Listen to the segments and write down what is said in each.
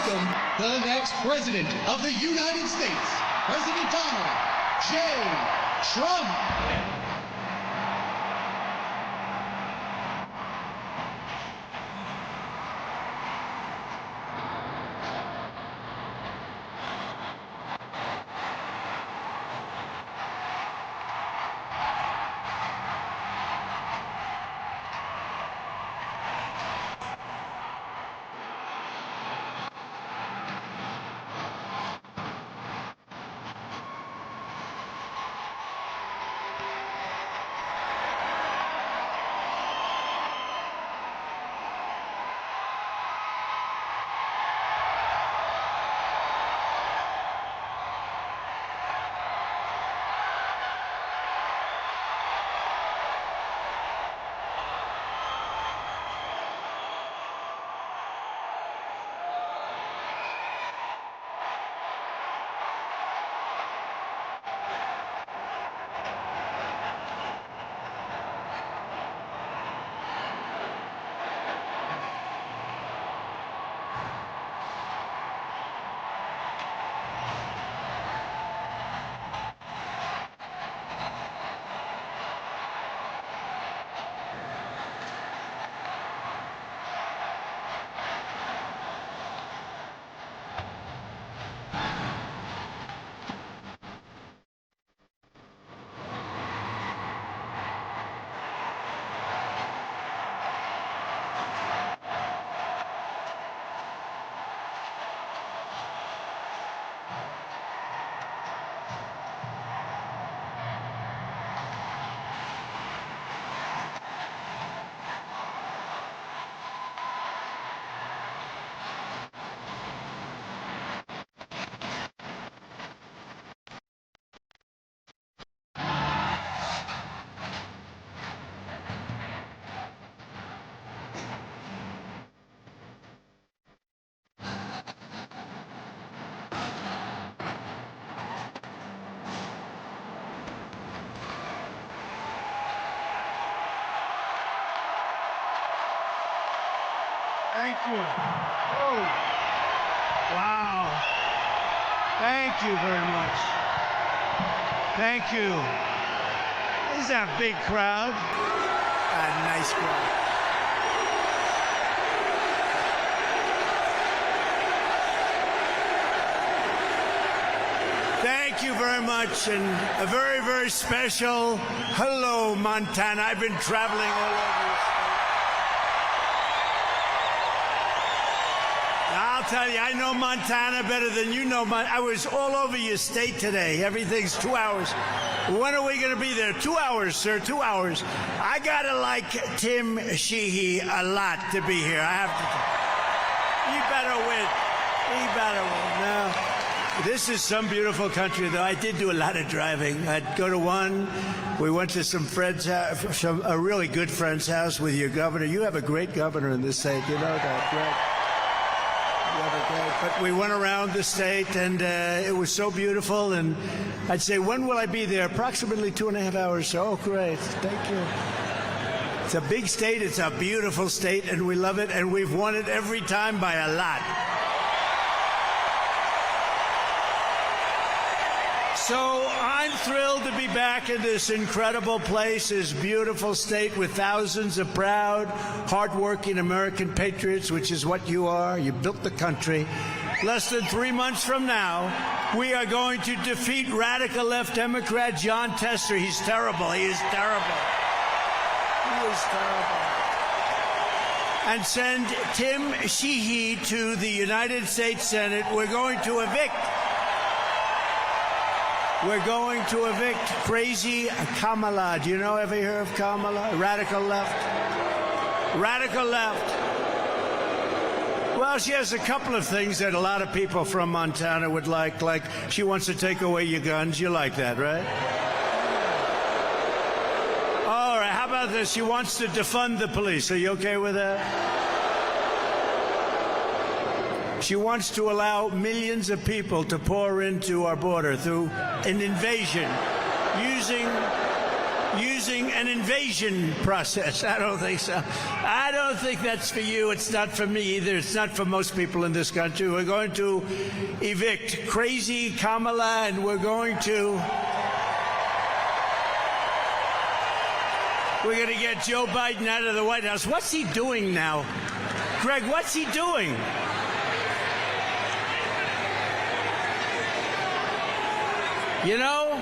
welcome the next President of the United States, President Donald J. Trump. Thank you. Oh, wow. Thank you very much. Thank you. This is a big crowd. A nice crowd. Thank you very much, and a very, very special hello, Montana. I've been traveling all over the state. I'll tell you, I know Montana better than you know. I was all over your state today. Everything's 2 hours. When are we going to be there? 2 hours, sir, 2 hours. I got to like Tim Sheehy a lot to be here. I have to. He better win. He better win. No. This is some beautiful country, though. I did do a lot of driving. I'd go to one. We went to some friends' house, a really good friend's house with your governor. You have a great governor in this state. You know that, right? But we went around the state, and it was so beautiful. And I'd say, when will I be there? Approximately 2.5 hours. So, oh, great. Thank you. It's a big state. It's a beautiful state, and we love it. And we've won it every time by a lot. So I'm thrilled to be back in this incredible place, this beautiful state with thousands of proud, hardworking American patriots, which is what you are. You built the country. Less than 3 months from now, we are going to defeat radical left Democrat John Tester. He's terrible. He is terrible. He is terrible. And send Tim Sheehy to the United States Senate. We're going to evict crazy Kamala. Do you know, ever hear of Kamala? Radical left. Radical left. Well, she has a couple of things that a lot of people from Montana would like she wants to take away your guns. You like that, right? All right, how about this? She wants to defund the police. Are you okay with that? She wants to allow millions of people to pour into our border through an invasion, using an invasion process. I don't think so. I don't think that's for you. It's not for me either. It's not for most people in this country. We're going to evict crazy Kamala, and we're going to get Joe Biden out of the White House. What's he doing now? Greg, what's he doing? You know,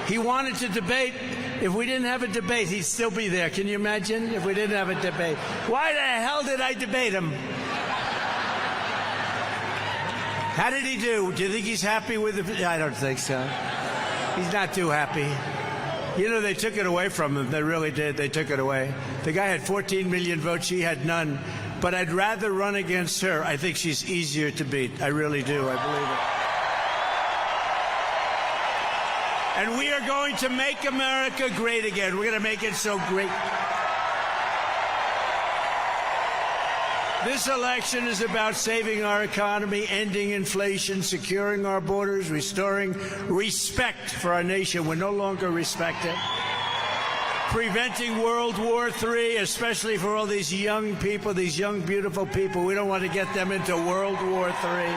he wanted to debate. If we didn't have a debate, he'd still be there. Can you imagine if we didn't have a debate? Why the hell did I debate him? How did he do? Do you think he's happy with it? I don't think so. He's not too happy. You know, they took it away from him. They really did. They took it away. The guy had 14 million votes. She had none. But I'd rather run against her. I think she's easier to beat. I really do. I believe it. And we are going to make America great again. We're going to make it so great. This election is about saving our economy, ending inflation, securing our borders, restoring respect for our nation. We're no longer respected. Preventing World War III, especially for all these young people, these young, beautiful people. We don't want to get them into World War III.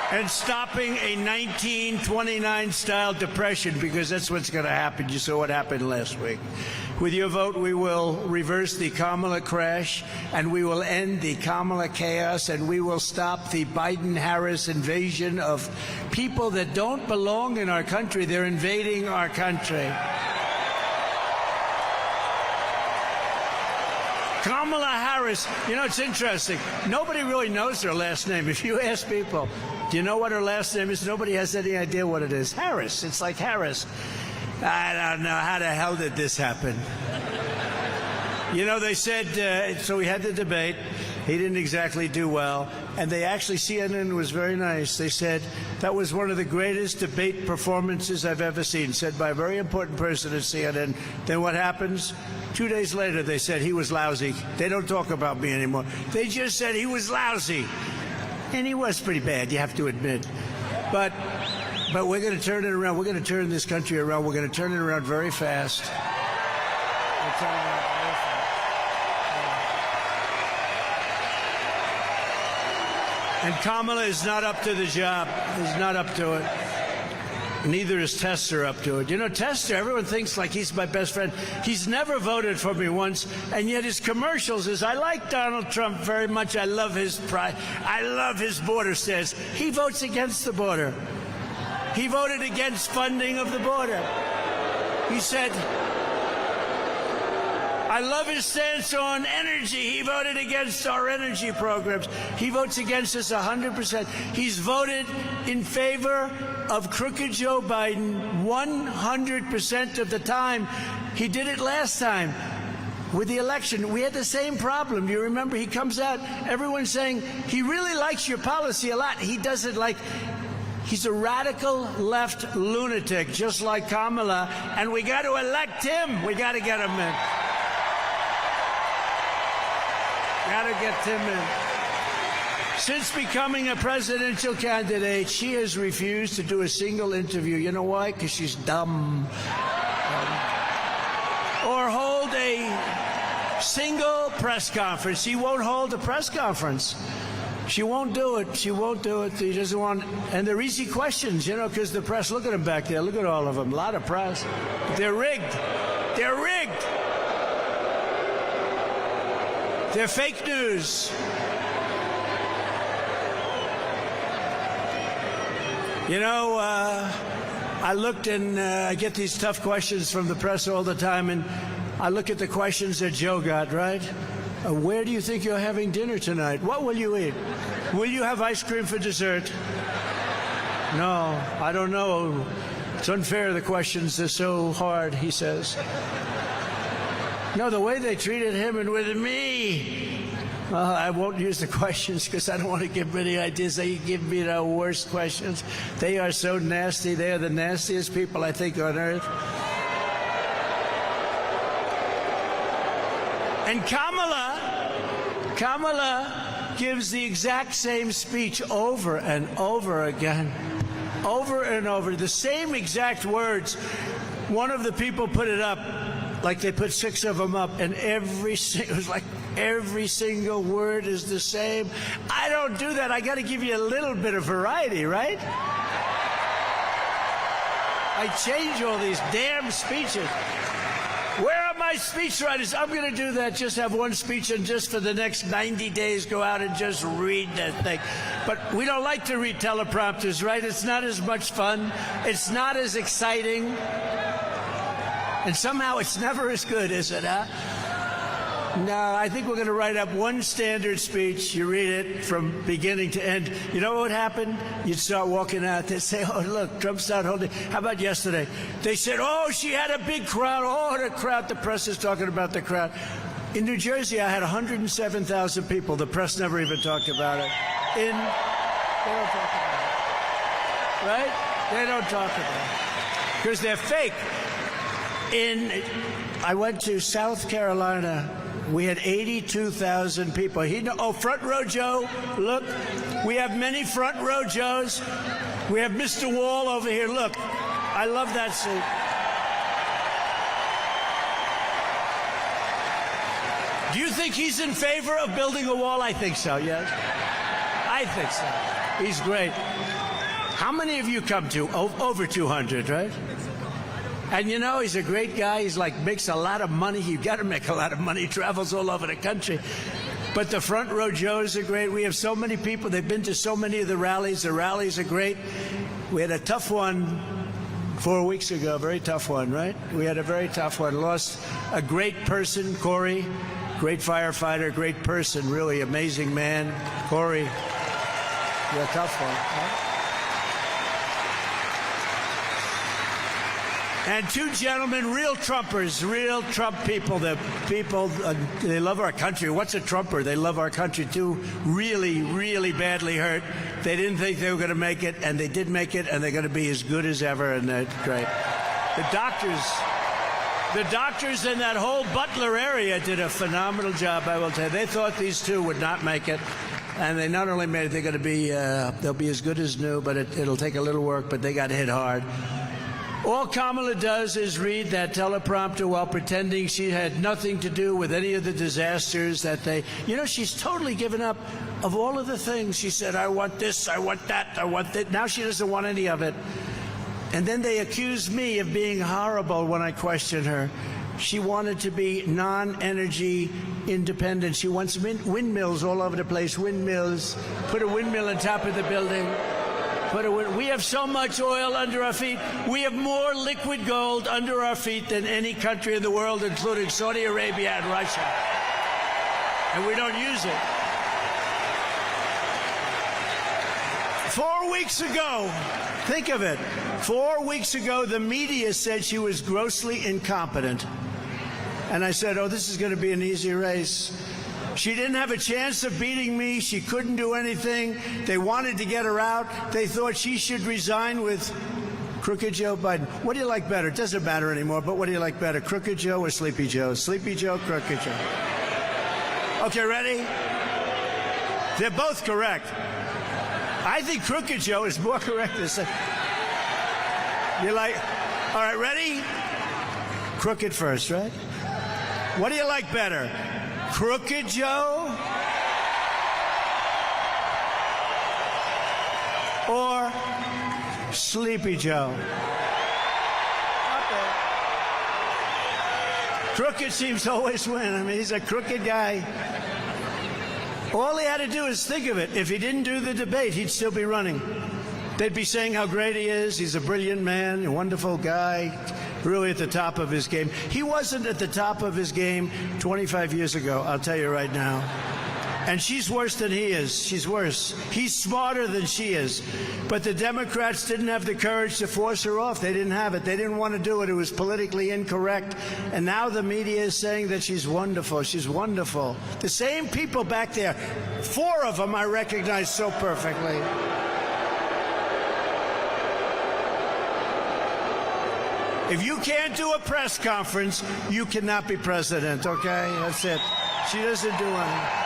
And stopping a 1929-style depression, because that's what's going to happen. You saw what happened last week. With your vote, we will reverse the Kamala crash, and we will end the Kamala chaos, and we will stop the Biden-Harris invasion of people that don't belong in our country. They're invading our country. Kamala Harris, you know, it's interesting. Nobody really knows her last name. If you ask people, do you know what her last name is? Nobody has any idea what it is. Harris. It's like Harris. I don't know. How the hell did this happen? You know, they said, so we had the debate. He didn't exactly do well. And they actually, CNN was very nice. They said, that was one of the greatest debate performances I've ever seen, said by a very important person at CNN. Then what happens? 2 days later, they said he was lousy. They don't talk about me anymore. They just said he was lousy. And he was pretty bad, you have to admit. But we're going to turn it around. We're going to turn this country around. We're going to turn it around very fast. We'll turn it around very fast. And Kamala is not up to the job. He's not up to it. Neither is Tester up to it. You know, Tester, everyone thinks like he's my best friend. He's never voted for me once, and yet his commercials is, I like Donald Trump very much. I love his pride. I love his border stance. He votes against the border. He voted against funding of the border. He said, I love his stance on energy. He voted against our energy programs. He votes against us 100%. He's voted in favor of crooked Joe Biden 100% of the time. He did it last time with the election. We had the same problem. You remember, he comes out, everyone's saying he really likes your policy a lot. He doesn't like. He's a radical left lunatic, just like Kamala, and we got to elect him. We got to get him in. Got to get him in. Since becoming a presidential candidate, she has refused to do a single interview. You know why? Because she's dumb. Or hold a single press conference. She won't hold a press conference. She won't do it. She won't do it. She doesn't want. And they're easy questions, you know, because the press, look at them back there. Look at all of them. A lot of press. They're rigged. They're rigged. They're fake news. You know, I looked and I get these tough questions from the press all the time, and I look at the questions that Joe got, right? Where do you think you're having dinner tonight? What will you eat? Will you have ice cream for dessert? No, I don't know. It's unfair, the questions are so hard, he says. No, the way they treated him and with me. I won't use the questions because I don't want to give any ideas. They give me the worst questions. They are so nasty. They are the nastiest people, I think, on earth. And Kamala gives the exact same speech over and over again. Over and over. The same exact words. one of the people put it up, like they put 6 of them up, and it was like every single word is the same. I don't do that. I got to give you a little bit of variety, right? I change all these damn speeches. Where are my speechwriters? I'm going to do that. Just have one speech and just for the next 90 days go out and just read that thing. But we don't like to read teleprompters, right? It's not as much fun. It's not as exciting. And somehow it's never as good, is it, huh? No, I think we're going to write up one standard speech. You read it from beginning to end. You know what would happen? You'd start walking out. They'd say, oh, look, Trump's not holding. How about yesterday? They said, oh, she had a big crowd. Oh, the crowd. The press is talking about the crowd. In New Jersey, I had 107,000 people. The press never even talked about it. They don't talk about it. Right? They don't talk about it. Because they're fake. I went to South Carolina. We had 82,000 people. Oh, Front Row Joe, look. We have many Front Row Joes. We have Mr. Wall over here. Look, I love that suit. Do you think he's in favor of building a wall? I think so, yes. I think so. He's great. How many of you come to? Over 200, right? And you know, he's a great guy. He's like, makes a lot of money. You've got to make a lot of money. He travels all over the country. But the Front Row Joes are great. We have so many people. They've been to so many of the rallies. The rallies are great. We had a tough one 4 weeks ago, a very tough one, right? We had a very tough one. Lost a great person, Corey, great firefighter, great person, really amazing man. Corey, you're a tough one, right? And 2 gentlemen, real Trumpers, real Trump people. The people, they love our country. What's a Trumper? They love our country, too. Really, really badly hurt. They didn't think they were going to make it, and they did make it, and they're going to be as good as ever, and they're great. The doctors in that whole Butler area did a phenomenal job, I will tell you. They thought these 2 would not make it. And they not only made it, they're going to be, they'll be as good as new, but it'll take a little work, but they got hit hard. All Kamala does is read that teleprompter while pretending she had nothing to do with any of the disasters that they... You know, she's totally given up of all of the things. She said, I want this, I want that, I want that. Now she doesn't want any of it. And then they accuse me of being horrible when I question her. She wanted to be non-energy independent. She wants windmills all over the place, windmills. Put a windmill on top of the building. We have so much oil under our feet. We have more liquid gold under our feet than any country in the world, including Saudi Arabia and Russia. And we don't use it. 4 weeks ago, think of it. 4 weeks ago, the media said she was grossly incompetent. And I said, oh, this is going to be an easy race. She didn't have a chance of beating me. She couldn't do anything. They wanted to get her out. They thought she should resign with Crooked Joe Biden. What do you like better? It doesn't matter anymore, but what do you like better, Crooked Joe or Sleepy Joe? Sleepy Joe, Crooked Joe. Okay, ready? They're both correct. I think Crooked Joe is more correct than Sleepy. You're like, all right, ready? Crooked first, right? What do you like better? Crooked Joe or Sleepy Joe? Crooked seems to always win. I mean, he's a crooked guy. All he had to do is think of it. If he didn't do the debate, he'd still be running. They'd be saying how great he is. He's a brilliant man, a wonderful guy. Really at the top of his game. He wasn't at the top of his game 25 years ago, I'll tell you right now. And she's worse than he is. She's worse. He's smarter than she is. But the Democrats didn't have the courage to force her off. They didn't have it. They didn't want to do it. It was politically incorrect. And now the media is saying that she's wonderful. She's wonderful. The same people back there, 4 of them I recognize so perfectly. If you can't do a press conference, you cannot be president, okay? That's it. She doesn't do anything.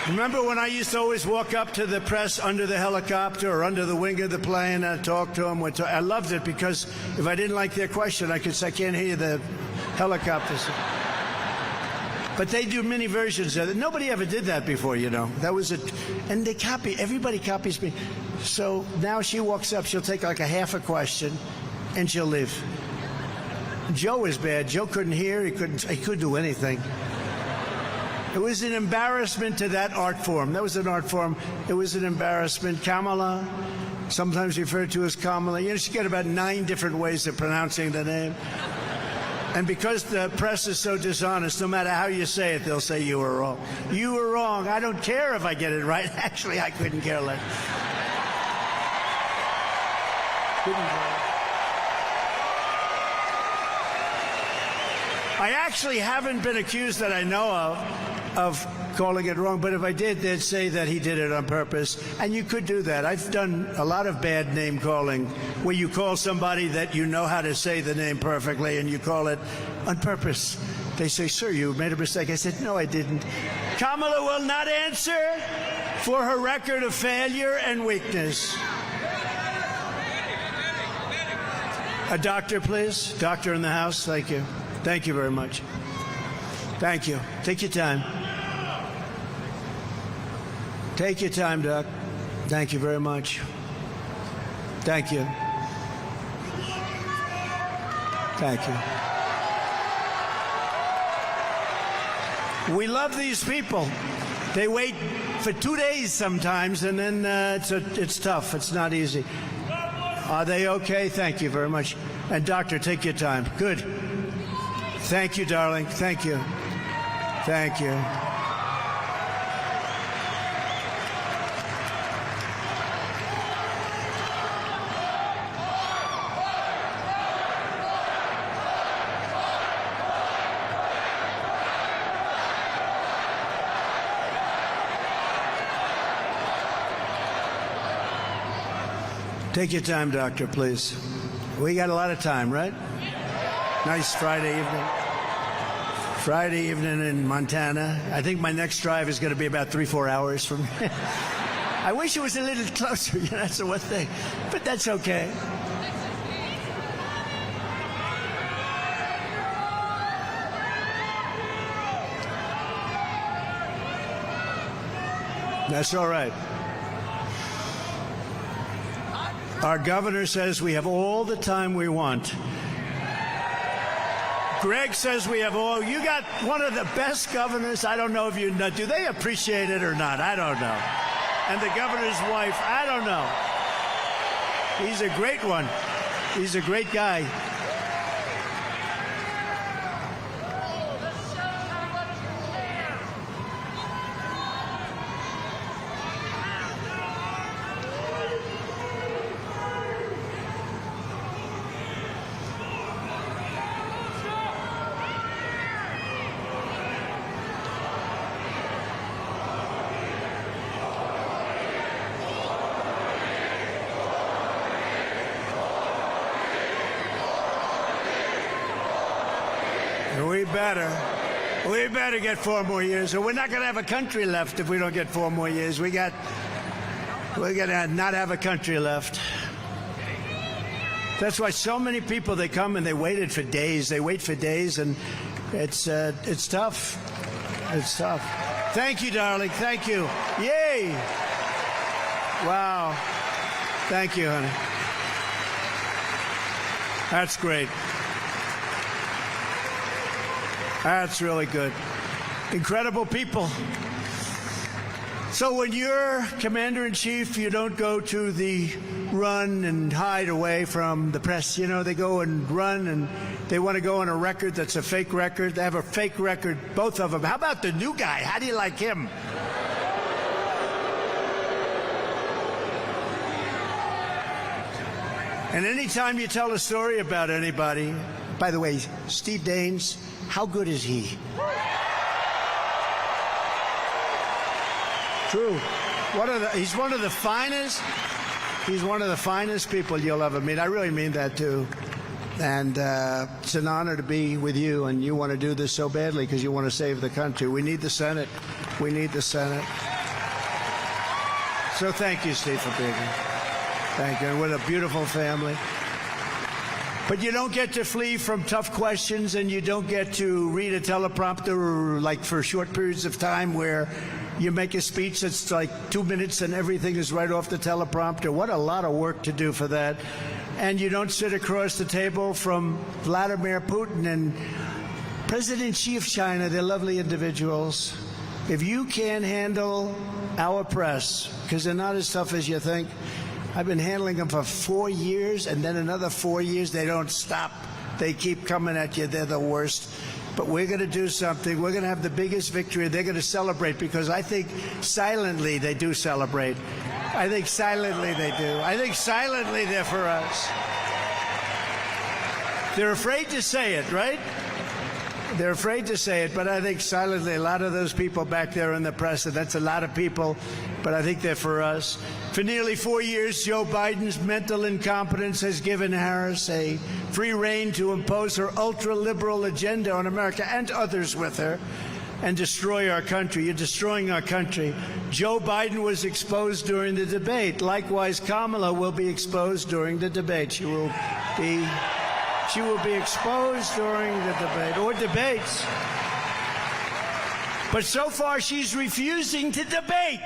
Remember when I used to always walk up to the press under the helicopter or under the wing of the plane and talk to them? I loved it because if I didn't like their question, I could say, I can't hear the helicopters. But they do many versions of it. Nobody ever did that before, you know. That was it. And they copy. Everybody copies me. So now she walks up. She'll take like a half a question, and she'll leave. Joe is bad. Joe couldn't hear. He couldn't do anything. It was an embarrassment to that art form. That was an art form. It was an embarrassment. Kamala, sometimes referred to as Kamala. You know, she got about 9 different ways of pronouncing the name. And because the press is so dishonest, no matter how you say it, they'll say you were wrong. You were wrong. I don't care if I get it right. Actually, I couldn't care less. I actually haven't been accused that I know of calling it wrong, but if I did, they'd say that he did it on purpose. And you could do that. I've done a lot of bad name calling where you call somebody that you know how to say the name perfectly and you call it on purpose. They say, sir, you made a mistake. I said, no, I didn't. Kamala will not answer for her record of failure and weakness. A doctor, please. Doctor in the house. Thank you. Thank you very much. Thank you. Take your time. Take your time, Doc. Thank you very much. Thank you. Thank you. We love these people. They wait for 2 days sometimes, and then it's tough. It's not easy. Are they okay? Thank you very much. And doctor, take your time. Good. Thank you, darling. Thank you. Thank you. Take your time, doctor, please. We got a lot of time, right? Nice Friday evening. Friday evening in Montana. I think my next drive is going to be about 3-4 hours from here. I wish it was a little closer. You know, that's the one thing. But that's okay. That's all right. Our governor says we have all the time we want. Greg says we have all. You got one of the best governors. I don't know if you know. Do they appreciate it or not? I don't know. And the governor's wife, I don't know. He's a great one. He's a great guy. We better get 4 more years, or we're not going to have a country left if we don't get 4 more years. We're going to not have a country left. That's why so many people, they come and they waited for days. They wait for days, and it's tough. It's tough. Thank you, darling. Thank you. Yay! Wow. Thank you, honey. That's great. That's really good. Incredible people. So when you're commander-in-chief, you don't go to the run and hide away from the press. You know, they go and run, and they want to go on a record that's a fake record. They have a fake record, both of them. How about the new guy? How do you like him? And anytime you tell a story about anybody, by the way, Steve Daines, how good is he? True. He's one of the finest. He's one of the finest people you'll ever meet. I really mean that too. And it's an honor to be with you. And you want to do this so badly because you want to save the country. We need the Senate. We need the Senate. So thank you, Steve, for being here. Thank you. What a beautiful family. But you don't get to flee from tough questions, and you don't get to read a teleprompter like for short periods of time where you make a speech that's like 2 minutes and everything is right off the teleprompter. What a lot of work to do for that. And you don't sit across the table from Vladimir Putin and President Xi of China. They're lovely individuals. If you can't handle our press, because they're not as tough as you think, I've been handling them for 4 years, and then another 4 years. They don't stop. They keep coming at you. They're the worst. But we're going to do something. We're going to have the biggest victory. They're going to celebrate, because I think silently they do celebrate. I think silently they do. I think silently they're for us. They're afraid to say it, right? They're afraid to say it, but I think silently a lot of those people back there in the press, and that's a lot of people, but I think they're for us. For nearly 4 years, Joe Biden's mental incompetence has given Harris a free rein to impose her ultra-liberal agenda on America and others with her and destroy our country. You're destroying our country. Joe Biden was exposed during the debate. Likewise, Kamala will be exposed during the debate. She will be exposed during the debate, or debates. But so far, she's refusing to debate.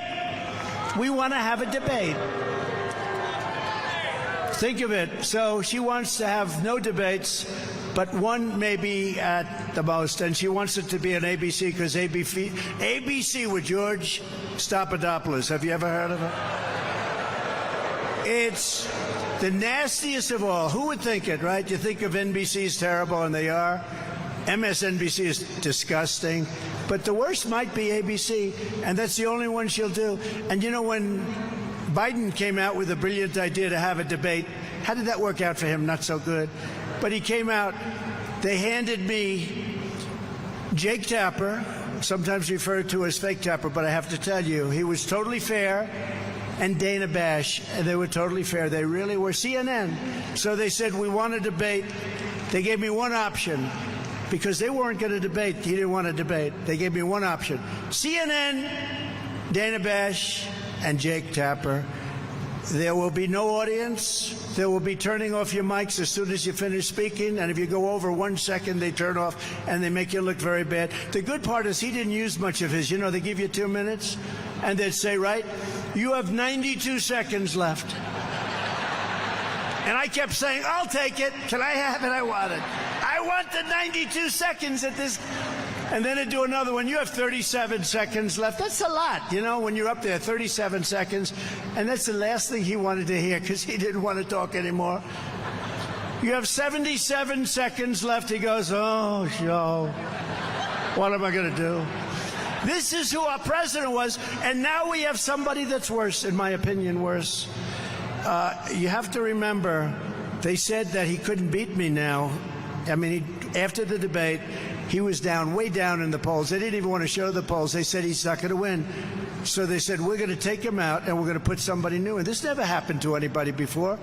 We want to have a debate. Think of it. So she wants to have no debates, but one maybe at the most. And she wants it to be an ABC, because ABC with George Stephanopoulos. Have you ever heard of it? It's the nastiest of all. Who would think it, right? You think of NBC's terrible, and they are. MSNBC is disgusting. But the worst might be ABC, and that's the only one she'll do. And you know, when Biden came out with a brilliant idea to have a debate, how did that work out for him? Not so good. But he came out, they handed me Jake Tapper, sometimes referred to as Fake Tapper, but I have to tell you, he was totally fair, and Dana Bash, and they were totally fair. They really were. CNN. So they said, we want to debate. They gave me one option, because they weren't going to debate. He didn't want to debate. They gave me one option. CNN, Dana Bash, and Jake Tapper. There will be no audience. There will be turning off your mics as soon as you finish speaking, and if you go over 1 second, they turn off, and they make you look very bad. The good part is he didn't use much of his. You know, they give you 2 minutes, and they'd say, right, you have 92 seconds left. And I kept saying, I'll take it. Can I have it? I want it. I want the 92 seconds at this. And then I'd do another one. You have 37 seconds left. That's a lot, you know, when you're up there, 37 seconds. And that's the last thing he wanted to hear, because he didn't want to talk anymore. You have 77 seconds left. He goes, oh, Joe, what am I going to do? This is who our president was. And now we have somebody that's worse, in my opinion, worse. You have to remember, they said that he couldn't beat me now. I mean, after the debate, he was down, way down in the polls. They didn't even want to show the polls. They said he's not going to win. So they said, we're going to take him out, and we're going to put somebody new in. This never happened to anybody before.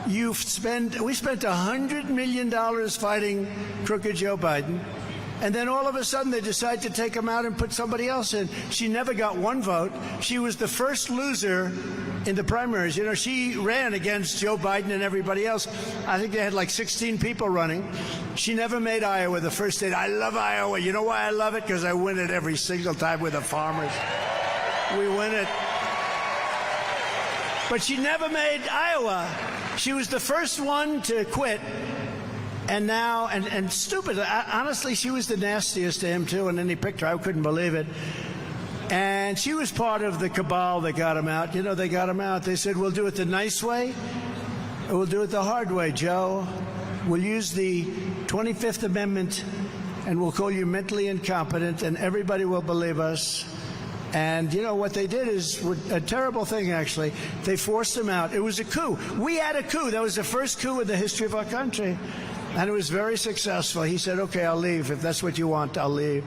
We spent $100 million fighting crooked Joe Biden, and then all of a sudden they decide to take him out and put somebody else in. She never got one vote. She was the first loser in the primaries. You know, she ran against Joe Biden and everybody else. I think they had like 16 people running. She never made Iowa the first state. I love Iowa. You know why I love it? Because I win it every single time with the farmers. We win it. But she never made Iowa. She was the first one to quit. And now, and stupid, honestly, she was the nastiest to him, too, and then he picked her. I couldn't believe it. And she was part of the cabal that got him out. You know, they got him out. They said, we'll do it the nice way, or we'll do it the hard way, Joe. We'll use the 25th Amendment, and we'll call you mentally incompetent, and everybody will believe us. And, you know, what they did is a terrible thing, actually. They forced him out. It was a coup. We had a coup. That was the first coup in the history of our country. And it was very successful. He said, okay, I'll leave. If that's what you want, I'll leave.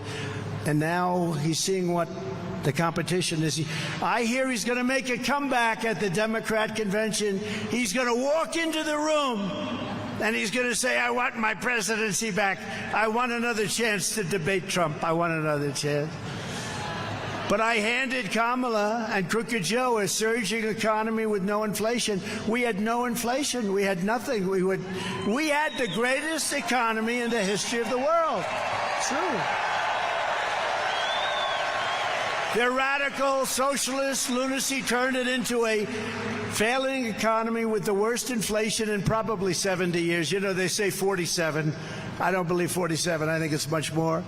And now he's seeing what the competition is. I hear he's going to make a comeback at the Democrat convention. He's going to walk into the room, and he's going to say, I want my presidency back. I want another chance to debate Trump. I want another chance. But I handed Kamala and Crooked Joe a surging economy with no inflation. We had no inflation. We had nothing. We had the greatest economy in the history of the world. True. Their radical socialist lunacy turned it into a failing economy with the worst inflation in probably 70 years. You know, they say 47. I don't believe 47. I think it's much more.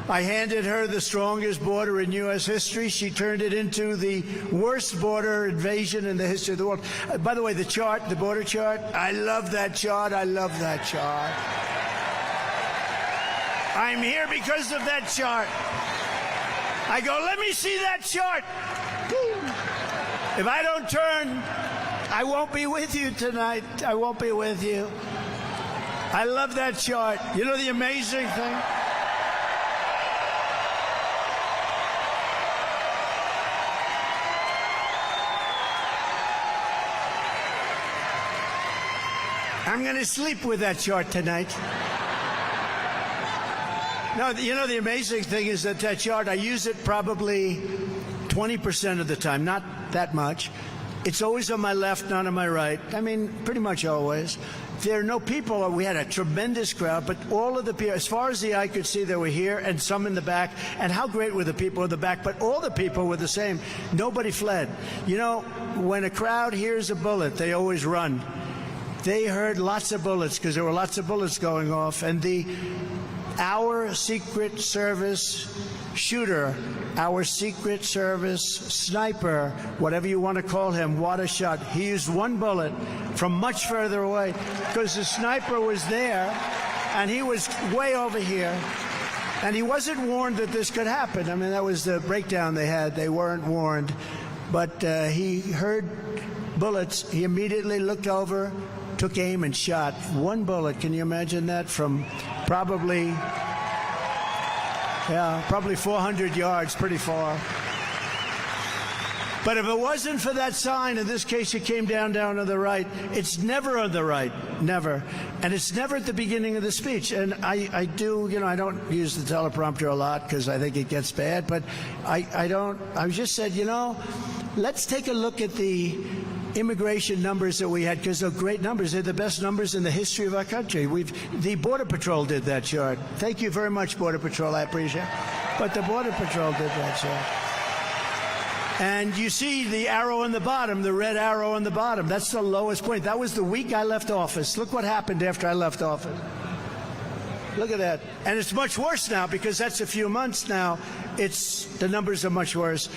I handed her the strongest border in U.S. history. She turned it into the worst border invasion in the history of the world. By the way, the chart, the border chart, I love that chart. I love that chart. I'm here because of that chart. I go, let me see that chart. If I don't turn, I won't be with you tonight. I won't be with you. I love that chart. You know the amazing thing? I'm going to sleep with that chart tonight. No, you know, the amazing thing is that chart, I use it probably 20% of the time, not that much. It's always on my left, not on my right. I mean, pretty much always. There are no people. We had a tremendous crowd, but all of the people, as far as the eye could see, they were here, and some in the back. And how great were the people in the back? But all the people were the same. Nobody fled. You know, when a crowd hears a bullet, they always run. They heard lots of bullets because there were lots of bullets going off. And our Secret Service shooter, our Secret Service sniper, whatever you want to call him, what a shot. He used one bullet from much further away because the sniper was there and he was way over here. And he wasn't warned that this could happen. I mean, that was the breakdown they had. They weren't warned. But he heard bullets. He immediately looked over, took aim and shot. One bullet, can you imagine that? From probably 400 yards, pretty far. But if it wasn't for that sign, in this case it came down to the right. It's never on the right, never. And it's never at the beginning of the speech. And I do, you know, I don't use the teleprompter a lot because I think it gets bad, but I just said, you know, let's take a look at the immigration numbers that we had, because they're great numbers. They're the best numbers in the history of our country. The Border Patrol did that chart. Thank you very much, Border Patrol. I appreciate it. But the Border Patrol did that chart. And you see the arrow on the bottom, the red arrow on the bottom. That's the lowest point. That was the week I left office. Look what happened after I left office. Look at that. And it's much worse now because that's a few months now. The numbers are much worse.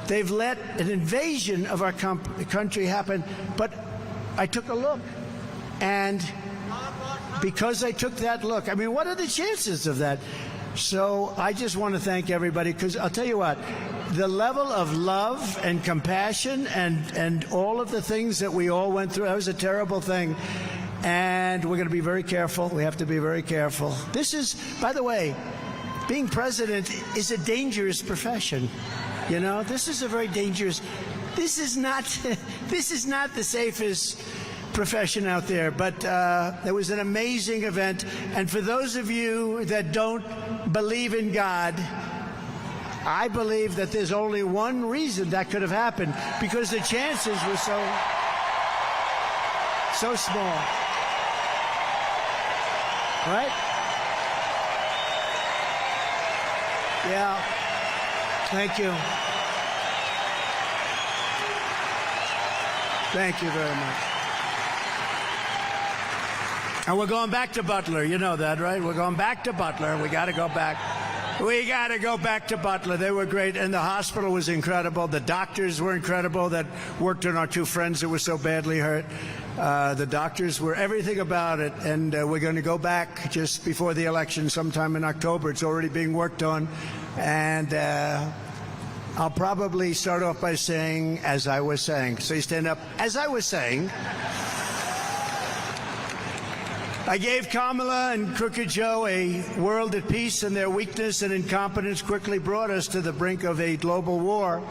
They've let an invasion of our country happen, but I took a look, and because I took that look, I mean, what are the chances of that? So I just want to thank everybody, because I'll tell you what, the level of love and compassion and all of the things that we all went through, that was a terrible thing, and we're going to be very careful. We have to be very careful. This is, by the way, being president is a dangerous profession. You know, this is a very dangerous. This is not the safest profession out there. But it was an amazing event. And for those of you that don't believe in God, I believe that there's only one reason that could have happened, because the chances were so small. Right? Yeah. Thank you. Thank you very much. And we're going back to Butler. You know that, right? We're going back to Butler. We got to go back. We got to go back to Butler. They were great. And the hospital was incredible. The doctors were incredible that worked on our two friends that were so badly hurt. The doctors were everything about it. And we're going to go back just before the election sometime in October. It's already being worked on. And I'll probably start off by saying, as I was saying. So you stand up. As I was saying, I gave Kamala and Crooked Joe a world at peace, and their weakness and incompetence quickly brought us to the brink of a global war.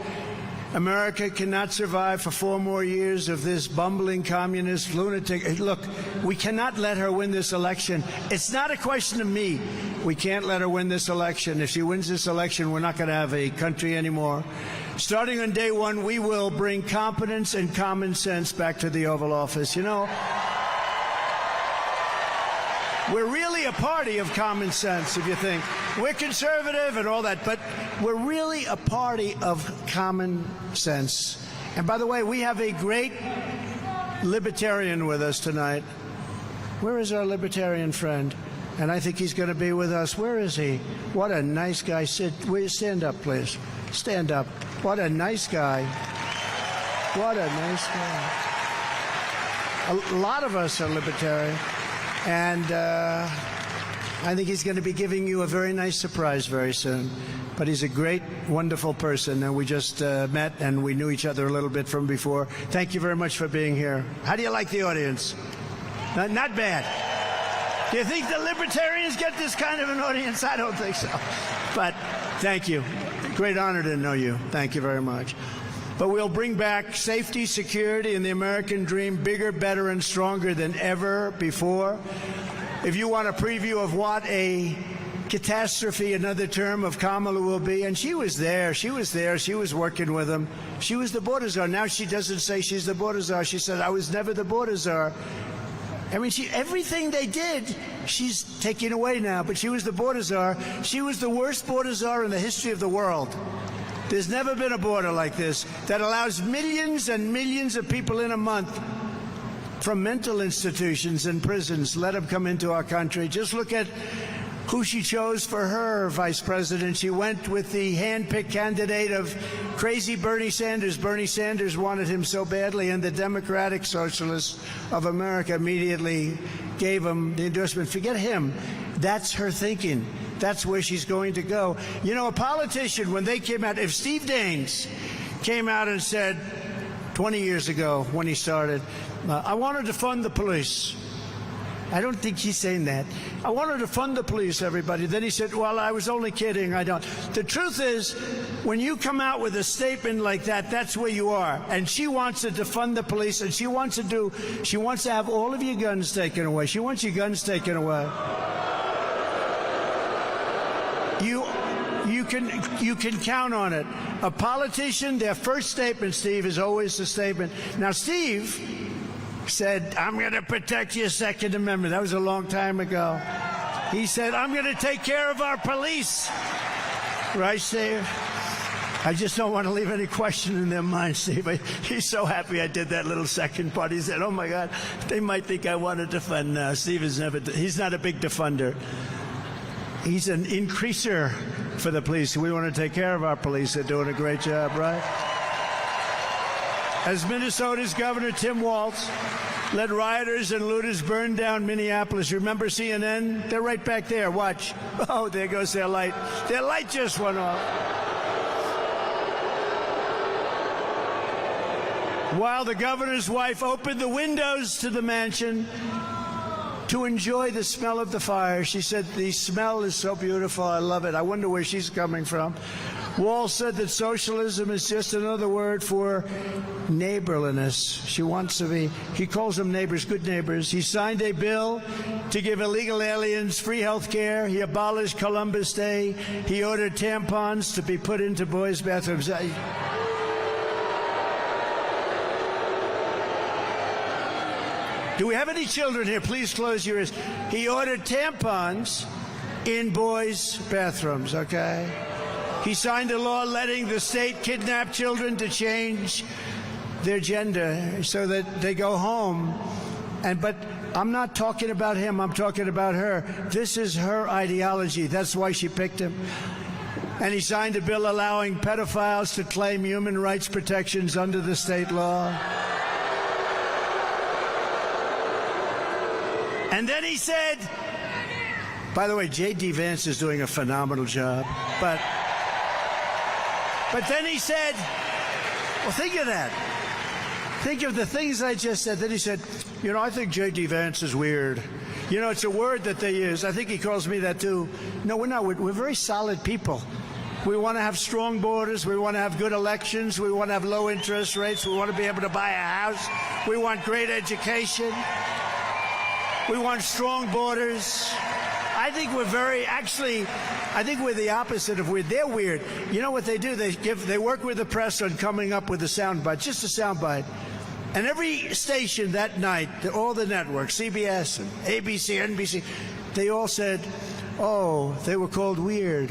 America cannot survive for 4 more years of this bumbling communist lunatic. Look, we cannot let her win this election. It's not a question of me. We can't let her win this election. If she wins this election, we're not going to have a country anymore. Starting on day one, we will bring competence and common sense back to the Oval Office. You know, we're really a party of common sense, if you think. We're conservative and all that, but we're really a party of common sense. And by the way, we have a great libertarian with us tonight. Where is our libertarian friend? And I think he's going to be with us. Where is he? What a nice guy. Will you stand up, please? Stand up. What a nice guy. What a nice guy. A lot of us are libertarian. And I think he's going to be giving you a very nice surprise very soon. But he's a great, wonderful person, and we just met, and we knew each other a little bit from before. Thank you very much for being here. How do you like the audience? Not bad. Do you think the libertarians get this kind of an audience? I don't think so. But thank you. Great honor to know you. Thank you very much. But we'll bring back safety, security, and the American dream bigger, better, and stronger than ever before. If you want a preview of what a catastrophe, another term of Kamala will be, and she was there, she was working with him. She was the border czar. Now she doesn't say she's the border czar. She said, I was never the border czar. I mean, everything they did, she's taking away now, but she was the border czar. She was the worst border czar in the history of the world. There's never been a border like this that allows millions and millions of people in a month from mental institutions and prisons, let them come into our country. Just look at who she chose for her vice president. She went with the hand-picked candidate of crazy Bernie Sanders. Bernie Sanders wanted him so badly, and the Democratic Socialists of America immediately gave him the endorsement. Forget him. That's her thinking. That's where she's going to go. You know, a politician, when they came out, if Steve Daines came out and said 20 years ago when he started, I wanted to fund the police. I don't think he's saying that. I wanted to fund the police, everybody. Then he said, well, I was only kidding. I don't. The truth is, when you come out with a statement like that, that's where you are. And she wants to defund the police, and she wants to have all of your guns taken away. She wants your guns taken away. You can count on it. A politician, their first statement, Steve, is always the statement. Now, Steve said, I'm going to protect your Second Amendment. That was a long time ago. He said, I'm going to take care of our police. Right, Steve? I just don't want to leave any question in their mind, Steve. He's so happy I did that little second part. He said, oh, my God, they might think I want to defund now. Steve is he's not a big defunder. He's an increaser for the police. We want to take care of our police. They're doing a great job, right? As Minnesota's Governor Tim Walz led rioters and looters burn down Minneapolis. Remember CNN? They're right back there. Watch. Oh, there goes their light. Their light just went off. While the governor's wife opened the windows to the mansion to enjoy the smell of the fire, she said, the smell is so beautiful. I love it. I wonder where she's coming from. Walz said that socialism is just another word for neighborliness. She wants to be, he calls them neighbors, good neighbors. He signed a bill to give illegal aliens free health care. He abolished Columbus Day. He ordered tampons to be put into boys' bathrooms. Do we have any children here? Please close your ears. He ordered tampons in boys' bathrooms, okay? He signed a law letting the state kidnap children to change their gender so that they go home. But I'm not talking about him. I'm talking about her. This is her ideology. That's why she picked him. And he signed a bill allowing pedophiles to claim human rights protections under the state law. And then he said, by the way, J.D. Vance is doing a phenomenal job. But then he said, well, think of that. Think of the things I just said. Then he said, you know, I think J.D. Vance is weird. You know, it's a word that they use. I think he calls me that too. No, we're not. We're very solid people. We want to have strong borders. We want to have good elections. We want to have low interest rates. We want to be able to buy a house. We want great education. We want strong borders. I think we're I think we're the opposite of weird. They're weird. You know what they do? They work with the press on coming up with a soundbite, just a soundbite. And every station that night, all the networks, CBS and ABC, NBC, they all said, oh, they were called weird.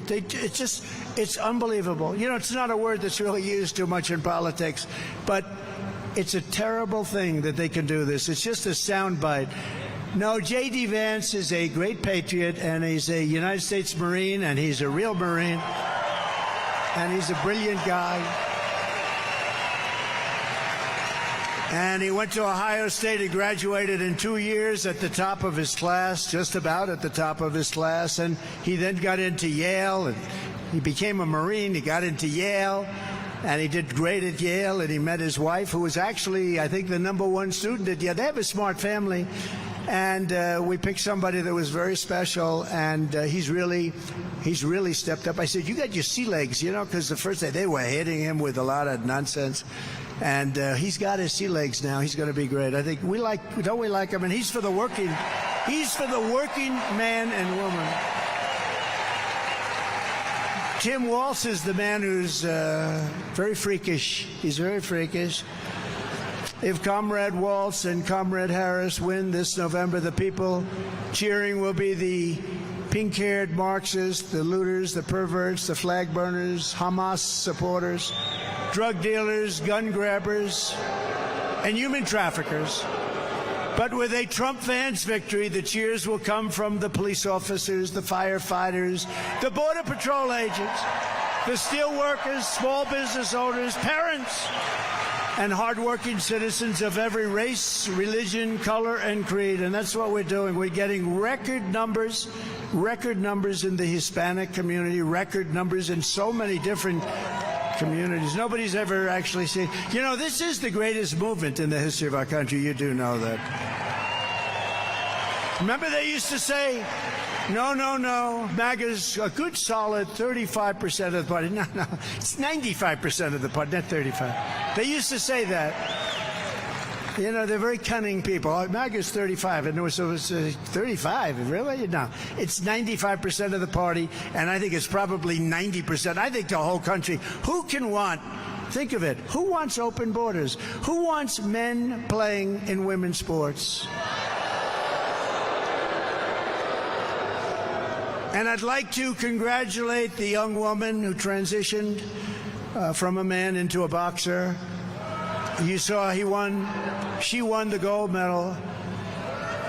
It's unbelievable. You know, it's not a word that's really used too much in politics, but it's a terrible thing that they can do this. It's just a soundbite. No, J.D. Vance is a great patriot, and he's a United States Marine, and he's a real Marine, and he's a brilliant guy. And he went to Ohio State. He graduated in 2 years at the top of his class, just about at the top of his class. And he then got into Yale, and he became a Marine. He got into Yale, and he did great at Yale. And he met his wife, who was actually, I think, the #1 student at Yale. They have a smart family. And we picked somebody that was very special, and he's really stepped up. I said, you got your sea legs, you know, because the first day they were hitting him with a lot of nonsense. And he's got his sea legs now. He's going to be great. I think don't we like him? And he's for the working man and woman. Tim Walz is the man who's very freakish. He's very freakish. If Comrade Walz and Comrade Harris win this November, the people cheering will be the pink-haired Marxists, the looters, the perverts, the flag burners, Hamas supporters, drug dealers, gun grabbers, and human traffickers. But with a Trump fans' victory, the cheers will come from the police officers, the firefighters, the Border Patrol agents, the steel workers, small business owners, parents, and hardworking citizens of every race, religion, color, and creed. And that's what we're doing. We're getting record numbers in the Hispanic community, record numbers in so many different communities. Nobody's ever actually seen. You know, this is the greatest movement in the history of our country. You do know that. Remember they used to say, no, MAGA's a good solid 35% of the party. No, it's 95% of the party, not 35. They used to say that. You know, they're very cunning people. Oh, MAGA's 35, and it was 35, really? No, it's 95% of the party, and I think it's probably 90%. I think the whole country. Who can want, think of it, who wants open borders? Who wants men playing in women's sports? And I'd like to congratulate the young woman who transitioned from a man into a boxer. You saw she won the gold medal.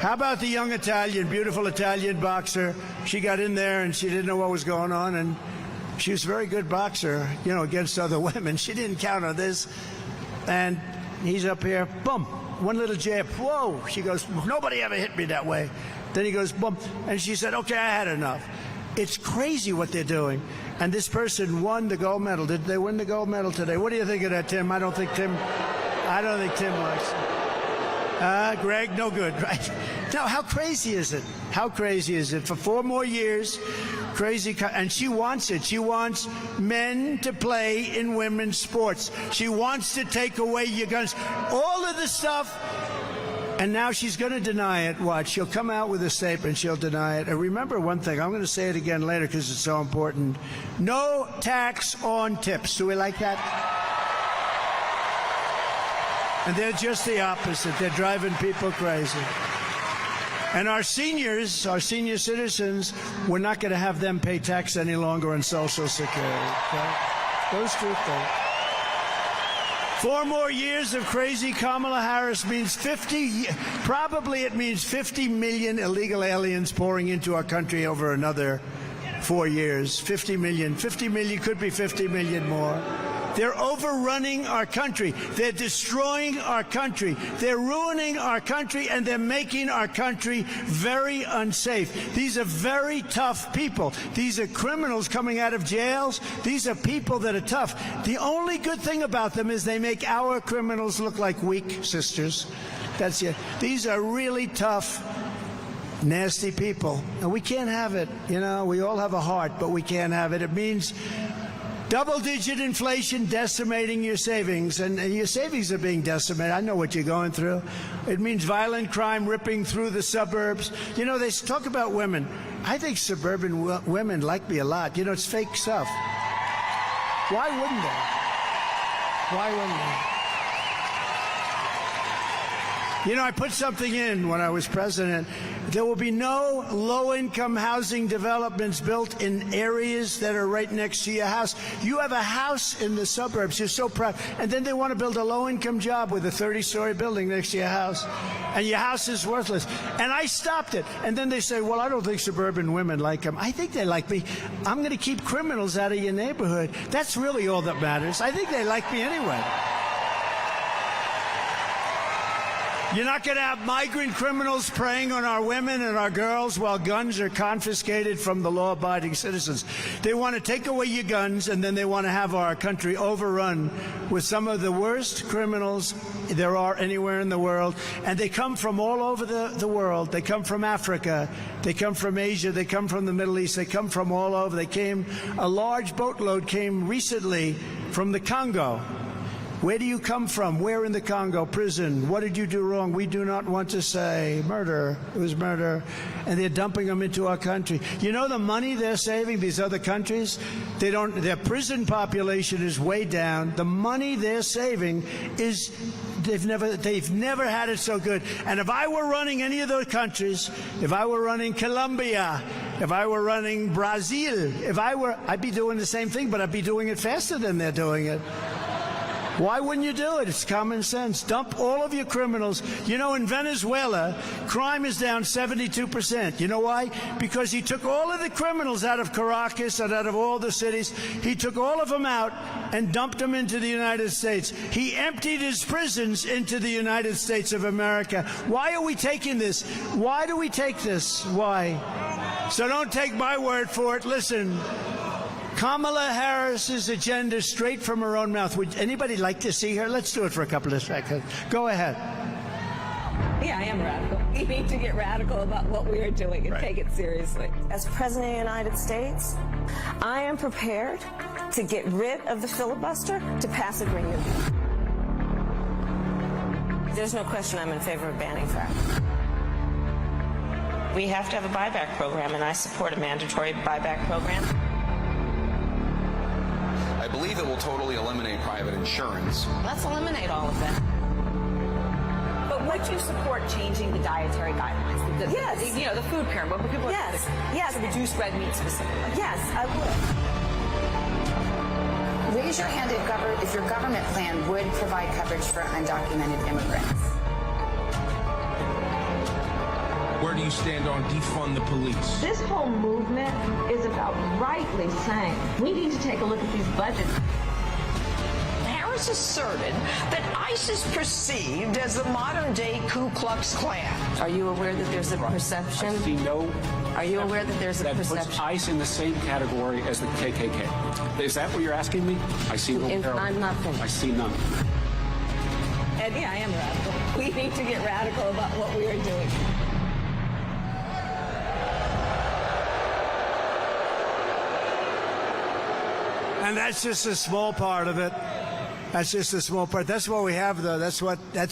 How about the young Italian, beautiful Italian boxer? She got in there and she didn't know what was going on, and she was a very good boxer, you know, against other women. She didn't count on this. And he's up here, boom, one little jab. Whoa, she goes, nobody ever hit me that way. Then he goes, boom, and she said, okay, I had enough. It's crazy what they're doing. And this person won the gold medal. Did they win the gold medal today? What do you think of that, Tim? I don't think Tim likes it. Greg, no good, right? Now, how crazy is it? How crazy is it? For 4 more years, crazy, and she wants it. She wants men to play in women's sports. She wants to take away your guns. All of the stuff. And now she's going to deny it. Watch. She'll come out with a statement. She'll deny it. And remember one thing. I'm going to say it again later because it's so important. No tax on tips. Do we like that? And they're just the opposite. They're driving people crazy. And our senior citizens, we're not going to have them pay tax any longer on Social Security. Okay? Those two things. 4 more years of crazy Kamala Harris means 50 million illegal aliens pouring into our country over another 4 years. 50 million, could be 50 million more. They're overrunning our country. They're destroying our country. They're ruining our country, and they're making our country very unsafe. These are very tough people. These are criminals coming out of jails. These are people that are tough. The only good thing about them is they make our criminals look like weak sisters. That's it. These are really tough nasty people. And we can't have it. You know, we all have a heart, but we can't have it. It means double-digit inflation decimating your savings, and your savings are being decimated. I know what you're going through. It means violent crime ripping through the suburbs. You know, they talk about women. I think suburban women like me a lot. You know, it's fake stuff. Why wouldn't they? Why wouldn't they? You know, I put something in when I was president. There will be no low-income housing developments built in areas that are right next to your house. You have a house in the suburbs. You're so proud. And then they want to build a low-income job with a 30-story building next to your house. And your house is worthless. And I stopped it. And then they say, well, I don't think suburban women like them. I think they like me. I'm going to keep criminals out of your neighborhood. That's really all that matters. I think they like me anyway. You're not going to have migrant criminals preying on our women and our girls while guns are confiscated from the law-abiding citizens. They want to take away your guns, and then they want to have our country overrun with some of the worst criminals there are anywhere in the world. And they come from all over the world. They come from Africa. They come from Asia. They come from the Middle East. They come from all over. A large boatload came recently from the Congo. Where do you come from? Where in the Congo? Prison. What did you do wrong? We do not want to say. Murder. It was murder. And they're dumping them into our country. You know the money they're saving, these other countries? Their prison population is way down. The money they're saving is, they've never had it so good. And if I were running any of those countries, if I were running Colombia, if I were running Brazil, I'd be doing the same thing, but I'd be doing it faster than they're doing it. Why wouldn't you do it? It's common sense. Dump all of your criminals. You know, in Venezuela, crime is down 72%. You know why? Because he took all of the criminals out of Caracas and out of all the cities. He took all of them out and dumped them into the United States. He emptied his prisons into the United States of America. Why are we taking this? Why do we take this? Why? So don't take my word for it. Listen. Kamala Harris's agenda straight from her own mouth. Would anybody like to see her? Let's do it for a couple of seconds. Go ahead. Yeah, I am radical. We need to get radical about what we are doing and take it seriously. As President of the United States, I am prepared to get rid of the filibuster to pass a Green New Deal. There's no question I'm in favor of banning fracking. We have to have a buyback program, and I support a mandatory buyback program. I believe it will totally eliminate private insurance. Let's eliminate all of that. But would you support changing the dietary guidelines? Yes. You know, the food pyramid. What people yes. Yes. To reduce red meat specifically. Yes, I would. Raise your hand if your government plan would provide coverage for undocumented immigrants. Where do you stand on defund the police? This whole movement is about rightly saying we need to take a look at these budgets. Harris asserted that ICE is perceived as the modern-day Ku Klux Klan. Are you aware that there's a perception? I see no. Are you aware that there's a perception? That puts ICE in the same category as the KKK. Is that what you're asking me? I see no parallel. I'm not finished. I see none. And yeah, I am radical. We need to get radical about what we are doing. And that's just a small part of it. That's just a small part. That's what we have, though. That's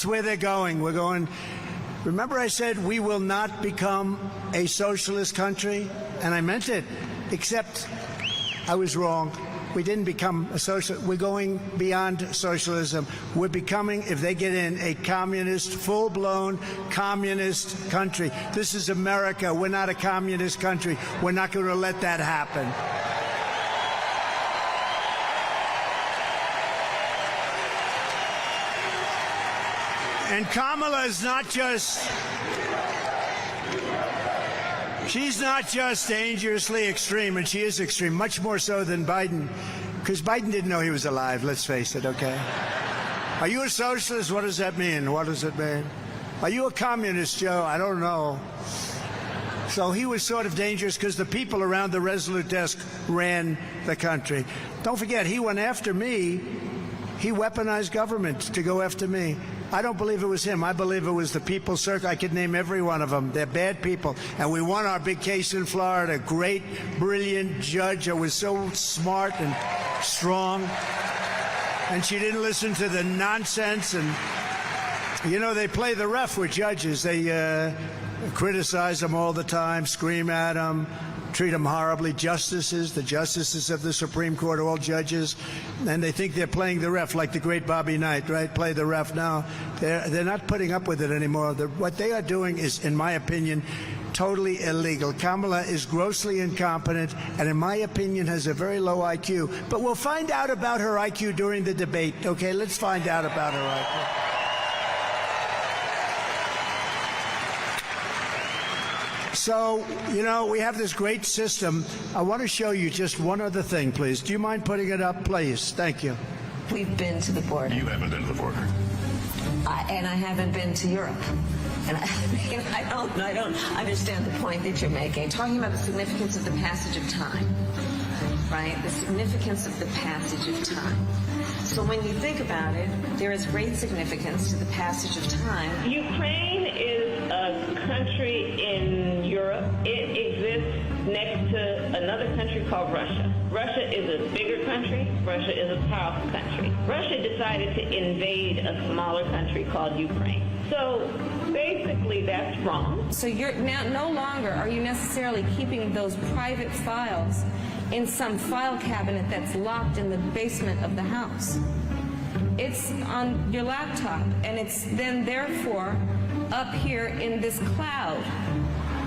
where they're going. We're going. Remember I said we will not become a socialist country? And I meant it, except I was wrong. We didn't become a socialist. We're going beyond socialism. We're becoming, if they get in, a communist, full-blown communist country. This is America. We're not a communist country. We're not going to let that happen. And Kamala is not just, she's not just dangerously extreme, and she is extreme, much more so than Biden, because Biden didn't know he was alive, let's face it, okay? Are you a socialist? What does that mean? What does it mean? Are you a communist, Joe? I don't know. So he was sort of dangerous because the people around the Resolute desk ran the country. Don't forget, he went after me. He weaponized government to go after me. I don't believe it was him. I believe it was the People's Circle. I could name every one of them. They're bad people. And we won our big case in Florida. Great, brilliant judge who was so smart and strong. And she didn't listen to the nonsense. And, you know, they play the ref with judges. They criticize them all the time, scream at them, treat them horribly. Justices, the justices of the Supreme Court, all judges, and they think they're playing the ref like the great Bobby Knight, right? Play the ref now. They're not putting up with it anymore. What they are doing is, in my opinion, totally illegal. Kamala is grossly incompetent and, in my opinion, has a very low IQ. But we'll find out about her IQ during the debate, okay? Let's find out about her IQ. So, you know, we have this great system. I want to show you just one other thing, please. Do you mind putting it up, please? Thank you. We've been to the border. You haven't been to the border. And I haven't been to Europe. And I don't understand the point that you're making. Talking about the significance of the passage of time, right? The significance of the passage of time. So when you think about it, there is great significance to the passage of time. Ukraine is a country in Europe. It exists next to another country called Russia. Russia is a bigger country. Russia is a powerful country. Russia decided to invade a smaller country called Ukraine. So basically that's wrong. So you're now no longer are you necessarily keeping those private files in some file cabinet that's locked in the basement of the house. It's on your laptop, and it's then therefore up here in this cloud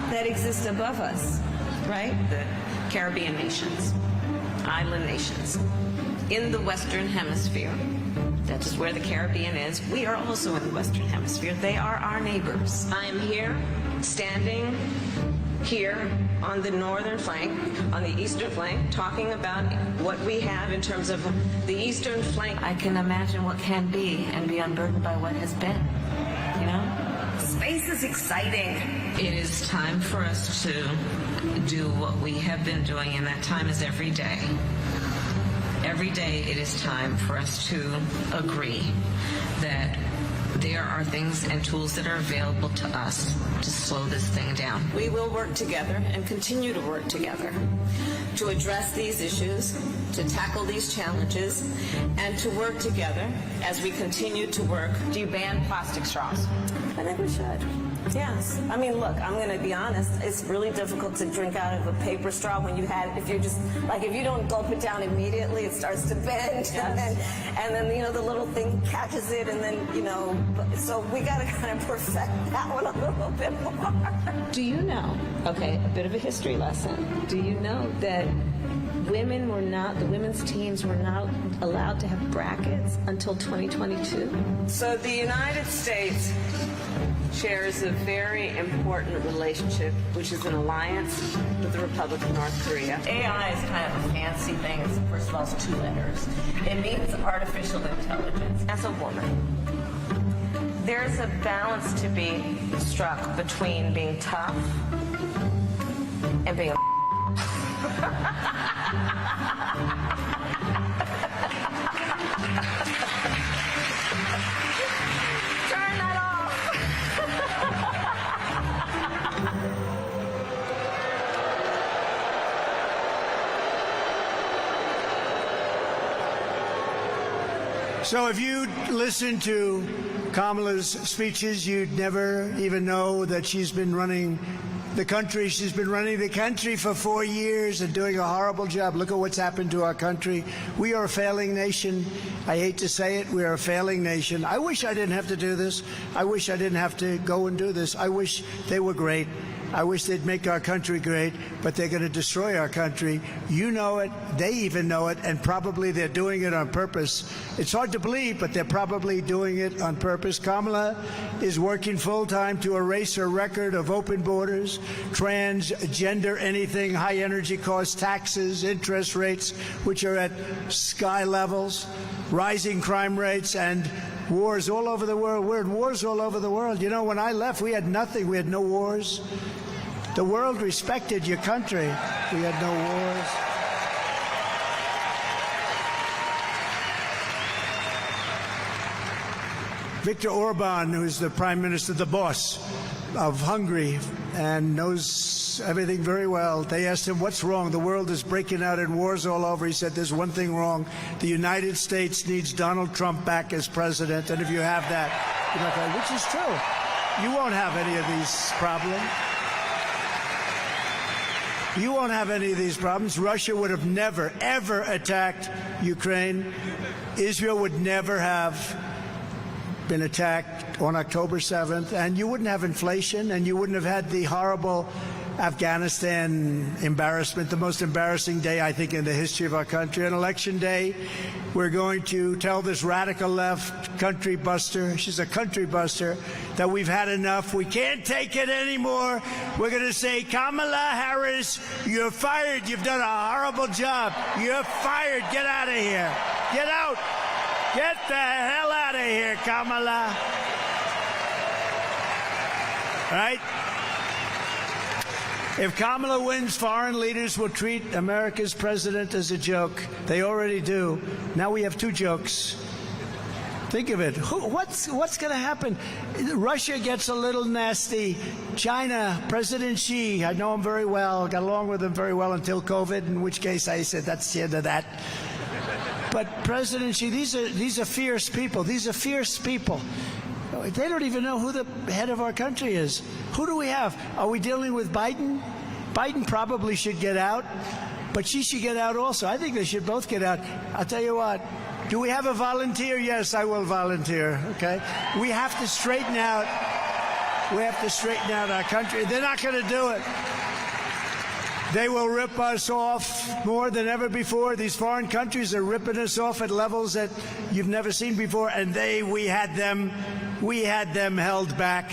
that exists above us, right? The Caribbean nations, island nations, in the Western Hemisphere. That's where the Caribbean is. We are also in the Western Hemisphere. They are our neighbors. I am here, standing here on the northern flank, on the eastern flank, talking about what we have in terms of the eastern flank. I can imagine what can be and be unburdened by what has been, you know? Space is exciting. It is time for us to do what we have been doing, and that time is every day. Every day it is time for us to agree that there are things and tools that are available to us to slow this thing down. We will work together and continue to work together to address these issues, to tackle these challenges, and to work together as we continue to work. Do you ban plastic straws? I think we should. Yes. I mean, look, I'm going to be honest. It's really difficult to drink out of a paper straw when you had, if you don't gulp it down immediately, it starts to bend. Yes. And then, you know, the little thing catches it, and then, you know, so we got to kind of perfect that one a little bit more. Do you know, okay, a bit of a history lesson. Do you know that the women's teams were not allowed to have brackets until 2022? So the United States shares a very important relationship, which is an alliance with the Republic of North Korea. AI is kind of a fancy thing. First of all, it's 2 letters. It means artificial intelligence. As a woman, there's a balance to be struck between being tough and being Turn that off. So if you listen to Kamala's speeches, you'd never even know that she's been running the country. She's been running the country for 4 years and doing a horrible job. Look at what's happened to our country. We are a failing nation. I hate to say it. We are a failing nation. I wish I didn't have to do this. I wish I didn't have to go and do this. I wish they were great. I wish they'd make our country great, but they're going to destroy our country. You know it. They even know it, and probably they're doing it on purpose. It's hard to believe, but they're probably doing it on purpose. Kamala is working full-time to erase her record of open borders, transgender anything, high energy costs, taxes, interest rates, which are at sky levels, rising crime rates, and wars all over the world. We're in wars all over the world. You know, when I left, we had nothing. We had no wars. The world respected your country. We had no wars. Viktor Orban, who's the prime minister, the boss of Hungary, and knows everything very well. They asked him, what's wrong? The world is breaking out in wars all over. He said, there's one thing wrong. The United States needs Donald Trump back as president. And if you have that, you're not going, which is true. You won't have any of these problems. You won't have any of these problems. Russia would have never, ever attacked Ukraine. Israel would never have been attacked on October 7th, and you wouldn't have inflation, and you wouldn't have had the horrible Afghanistan embarrassment, the most embarrassing day, I think, in the history of our country. On Election Day, we're going to tell this radical left country buster, she's a country buster, that we've had enough. We can't take it anymore. We're going to say, Kamala Harris, you're fired. You've done a horrible job. You're fired. Get out of here. Get out. Get the hell out of here, Kamala. Right? If Kamala wins, foreign leaders will treat America's president as a joke. They already do. Now we have two jokes. Think of it. What's going to happen? Russia gets a little nasty. China, President Xi, I know him very well, got along with him very well until COVID, in which case I said, that's the end of that. But President Xi, these are fierce people. These are fierce people. They don't even know who the head of our country is. Who do we have? Are we dealing with Biden? Biden probably should get out, but Xi should get out also. I think they should both get out. I'll tell you what. Do we have a volunteer? Yes, I will volunteer, okay? We have to straighten out. We have to straighten out our country. They're not going to do it. They will rip us off more than ever before. These foreign countries are ripping us off at levels that you've never seen before, and we had them held back.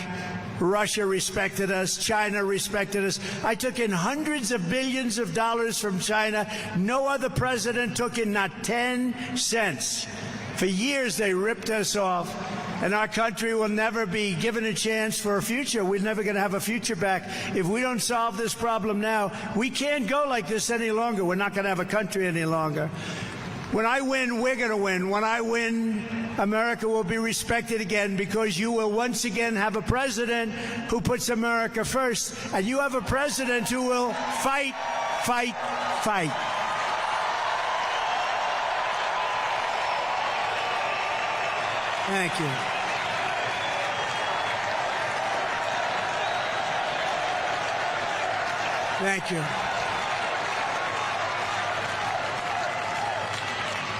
Russia respected us. China respected us. I took in hundreds of billions of dollars from China. No other president took in not 10 cents. For years, they ripped us off, and our country will never be given a chance for a future. We're never going to have a future back. If we don't solve this problem now, we can't go like this any longer. We're not going to have a country any longer. When I win, we're going to win. When I win, America will be respected again, because you will once again have a president who puts America first, and you have a president who will fight, fight, fight. Thank you. Thank you.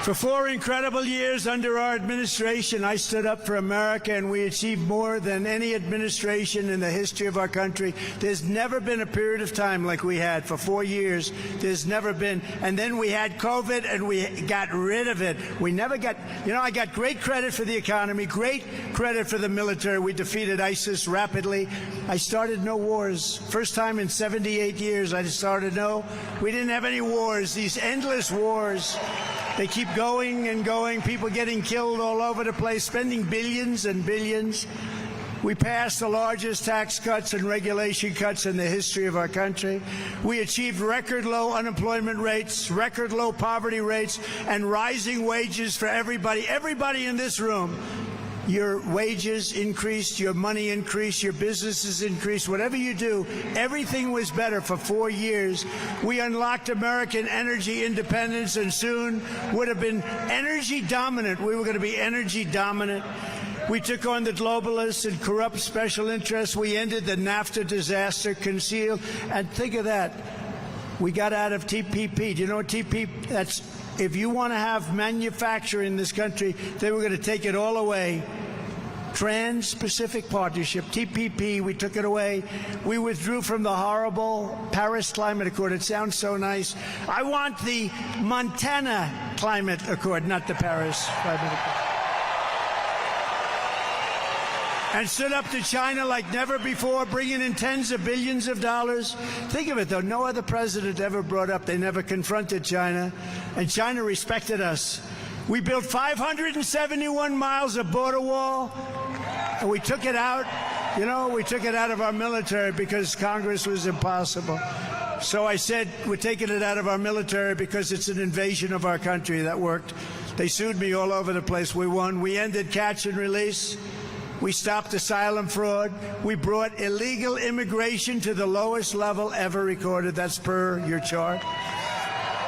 For 4 incredible years under our administration, I stood up for America, and we achieved more than any administration in the history of our country. There's never been a period of time like we had for 4 years. There's never been. And then we had COVID, and we got rid of it. We never got, I got great credit for the economy, great credit for the military. We defeated ISIS rapidly. I started no wars. First time in 78 years I started we didn't have any wars, these endless wars. They keep going and going, people getting killed all over the place, spending billions and billions. We passed the largest tax cuts and regulation cuts in the history of our country. We achieved record low unemployment rates, record low poverty rates, and rising wages for everybody. Everybody in this room. Your wages increased, your money increased, your businesses increased. Whatever you do, everything was better for 4 years. We unlocked American energy independence, and soon would have been energy dominant. We were going to be energy dominant. We took on the globalists and corrupt special interests. We ended the NAFTA disaster, concealed. And think of that. We got out of TPP. Do you know what TPP? That's if you want to have manufacturing in this country, they were going to take it all away. Trans-Pacific Partnership, TPP, we took it away. We withdrew from the horrible Paris Climate Accord. It sounds so nice. I want the Montana Climate Accord, not the Paris Climate Accord. And stood up to China like never before, bringing in tens of billions of dollars. Think of it, though. No other president ever brought up. They never confronted China. And China respected us. We built 571 miles of border wall, and we took it out. We took it out of our military because Congress was impossible. So I said, we're taking it out of our military because it's an invasion of our country. That worked. They sued me all over the place. We won. We ended catch and release. We stopped asylum fraud. We brought illegal immigration to the lowest level ever recorded. That's per your chart.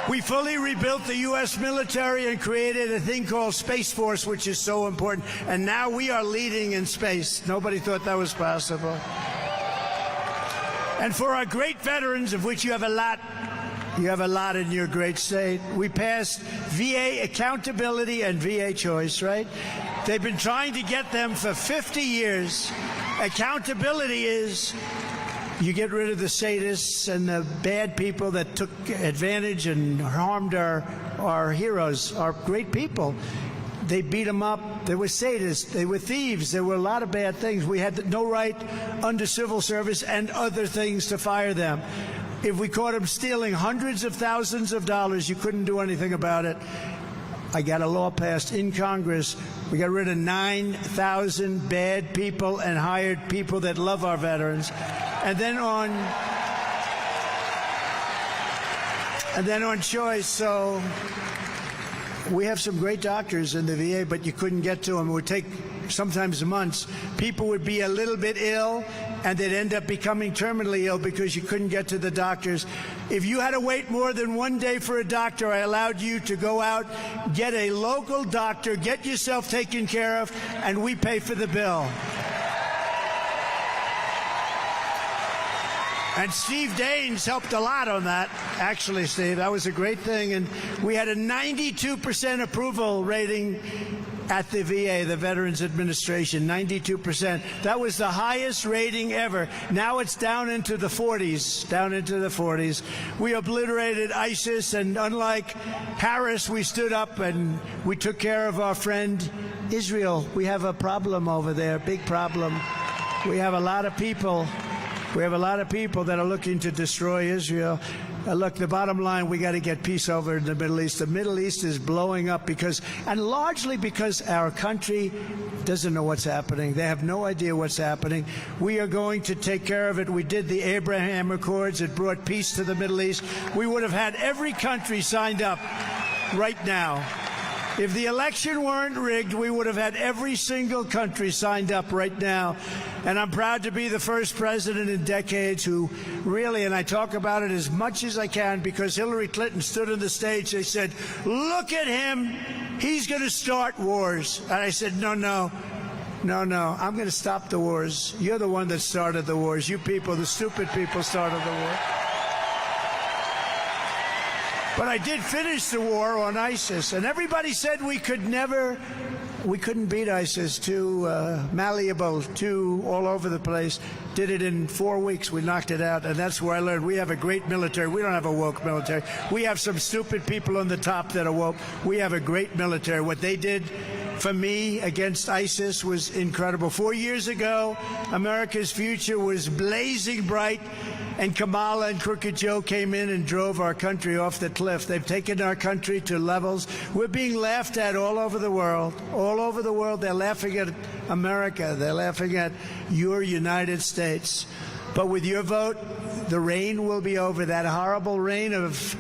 We fully rebuilt the U.S. military and created a thing called Space Force, which is so important. And now we are leading in space. Nobody thought that was possible. And for our great veterans, of which you have a lot in your great state, we passed VA accountability and VA choice, right? They've been trying to get them for 50 years. Accountability is you get rid of the sadists and the bad people that took advantage and harmed our heroes, our great people. They beat them up. They were sadists. They were thieves. There were a lot of bad things. We had no right under civil service and other things to fire them. If we caught them stealing hundreds of thousands of dollars, you couldn't do anything about it. I got a law passed in Congress. We got rid of 9,000 bad people and hired people that love our veterans. And then on choice, so we have some great doctors in the VA, but you couldn't get to them. It would take sometimes months. People would be a little bit ill, and they'd end up becoming terminally ill because you couldn't get to the doctors. If you had to wait more than one day for a doctor, I allowed you to go out, get a local doctor, get yourself taken care of, and we pay for the bill. And Steve Daines helped a lot on that. Actually, Steve, that was a great thing. And we had a 92% approval rating at the VA, the Veterans Administration, 92%. That was the highest rating ever. Now it's down into the 40s, We obliterated ISIS, and unlike Harris, we stood up and we took care of our friend Israel. We have a problem over there, big problem. We have a lot of people that are looking to destroy Israel. Look, the bottom line, we got to get peace over in the Middle East. The Middle East is blowing up largely because our country doesn't know what's happening. They have no idea what's happening. We are going to take care of it. We did the Abraham Accords. It brought peace to the Middle East. We would have had every country signed up right now. If the election weren't rigged, we would have had every single country signed up right now. And I'm proud to be the first president in decades who really, and I talk about it as much as I can because Hillary Clinton stood on the stage. They said, look at him. He's going to start wars. And I said, no. I'm going to stop the wars. You're the one that started the wars. You people, the stupid people, started the war. But I did finish the war on ISIS, and everybody said we couldn't beat ISIS, too malleable, too all over the place. Did it in 4 weeks. We knocked it out, and that's where I learned we have a great military. We don't have a woke military. We have some stupid people on the top that are woke. We have a great military. What they did for me against ISIS was incredible. 4 years ago, America's future was blazing bright, and Kamala and Crooked Joe came in and drove our country off the cliff. They've taken our country to levels. We're being laughed at all over the world. All over the world, they're laughing at America. They're laughing at your United States. But with your vote, the reign will be over. That horrible reign of,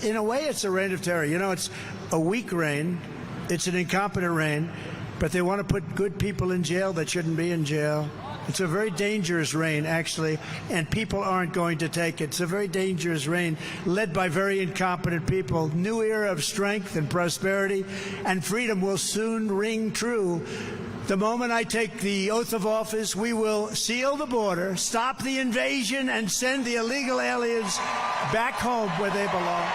in a way, it's a reign of terror. You know, it's a weak reign. It's an incompetent reign. But they want to put good people in jail that shouldn't be in jail. It's a very dangerous reign, actually, and people aren't going to take it. It's a very dangerous reign led by very incompetent people. New era of strength and prosperity and freedom will soon ring true. The moment I take the oath of office, we will seal the border, stop the invasion, and send the illegal aliens back home where they belong.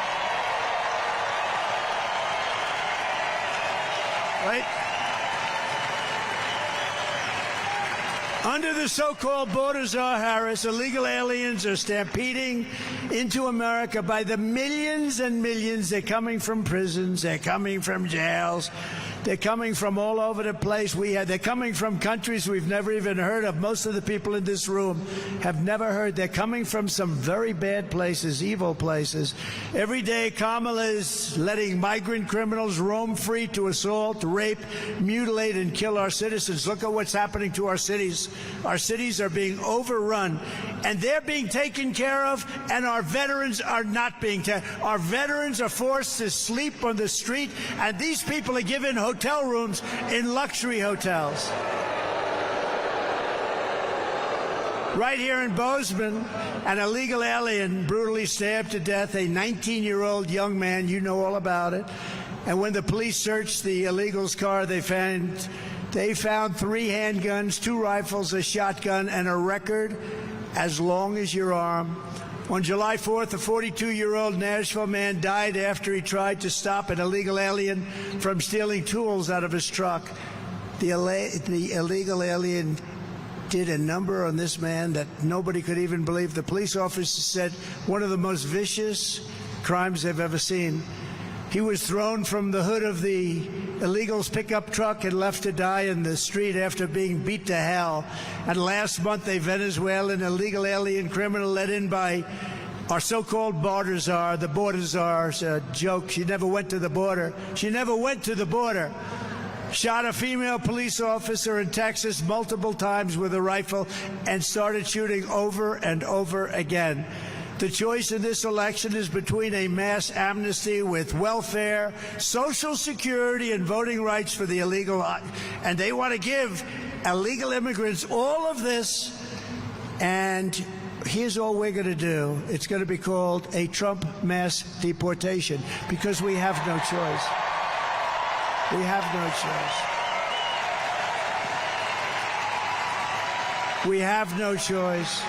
Right? Under the so-called border czar Harris, illegal aliens are stampeding into America by the millions and millions. They're coming from prisons. They're coming from jails. They're coming from all over the place. They're coming from countries we've never even heard of. Most of the people in this room have never heard. They're coming from some very bad places, evil places. Every day, Kamala is letting migrant criminals roam free to assault, rape, mutilate, and kill our citizens. Look at what's happening to our cities. Our cities are being overrun, and they're being taken care of, and our veterans are not being taken. Our veterans are forced to sleep on the street, and these people are given hotel rooms in luxury hotels. Right here in Bozeman, an illegal alien brutally stabbed to death a 19-year-old young man. You know all about it. And when the police searched the illegal's car, they found 3 handguns, 2 rifles, a shotgun, and a record as long as your arm. On July 4th, a 42-year-old Nashville man died after he tried to stop an illegal alien from stealing tools out of his truck. The illegal alien did a number on this man that nobody could even believe. The police officer said one of the most vicious crimes they've ever seen. He was thrown from the hood of the illegal's pickup truck and left to die in the street after being beat to hell. And last month, a Venezuelan illegal alien criminal let in by our so-called border czar. The border czar's a joke. She never went to the border. She never went to the border. Shot a female police officer in Texas multiple times with a rifle and started shooting over and over again. The choice in this election is between a mass amnesty with welfare, Social Security, and voting rights for the illegal. And they want to give illegal immigrants all of this. And here's all we're going to do. It's going to be called a Trump mass deportation because we have no choice. We have no choice. We have no choice.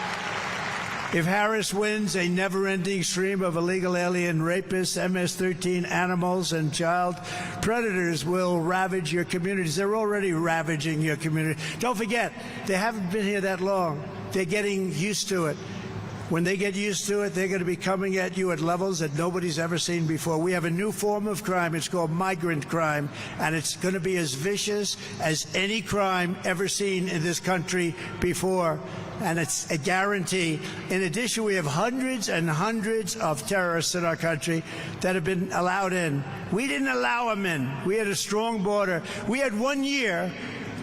If Harris wins, a never-ending stream of illegal alien rapists, MS-13 animals, and child predators will ravage your communities. They're already ravaging your community. Don't forget, they haven't been here that long. They're getting used to it. When they get used to it, they're going to be coming at you at levels that nobody's ever seen before. We have a new form of crime. It's called migrant crime, and it's going to be as vicious as any crime ever seen in this country before. And it's a guarantee. In addition, we have hundreds and hundreds of terrorists in our country that have been allowed in. We didn't allow them in. We had a strong border. We had 1 year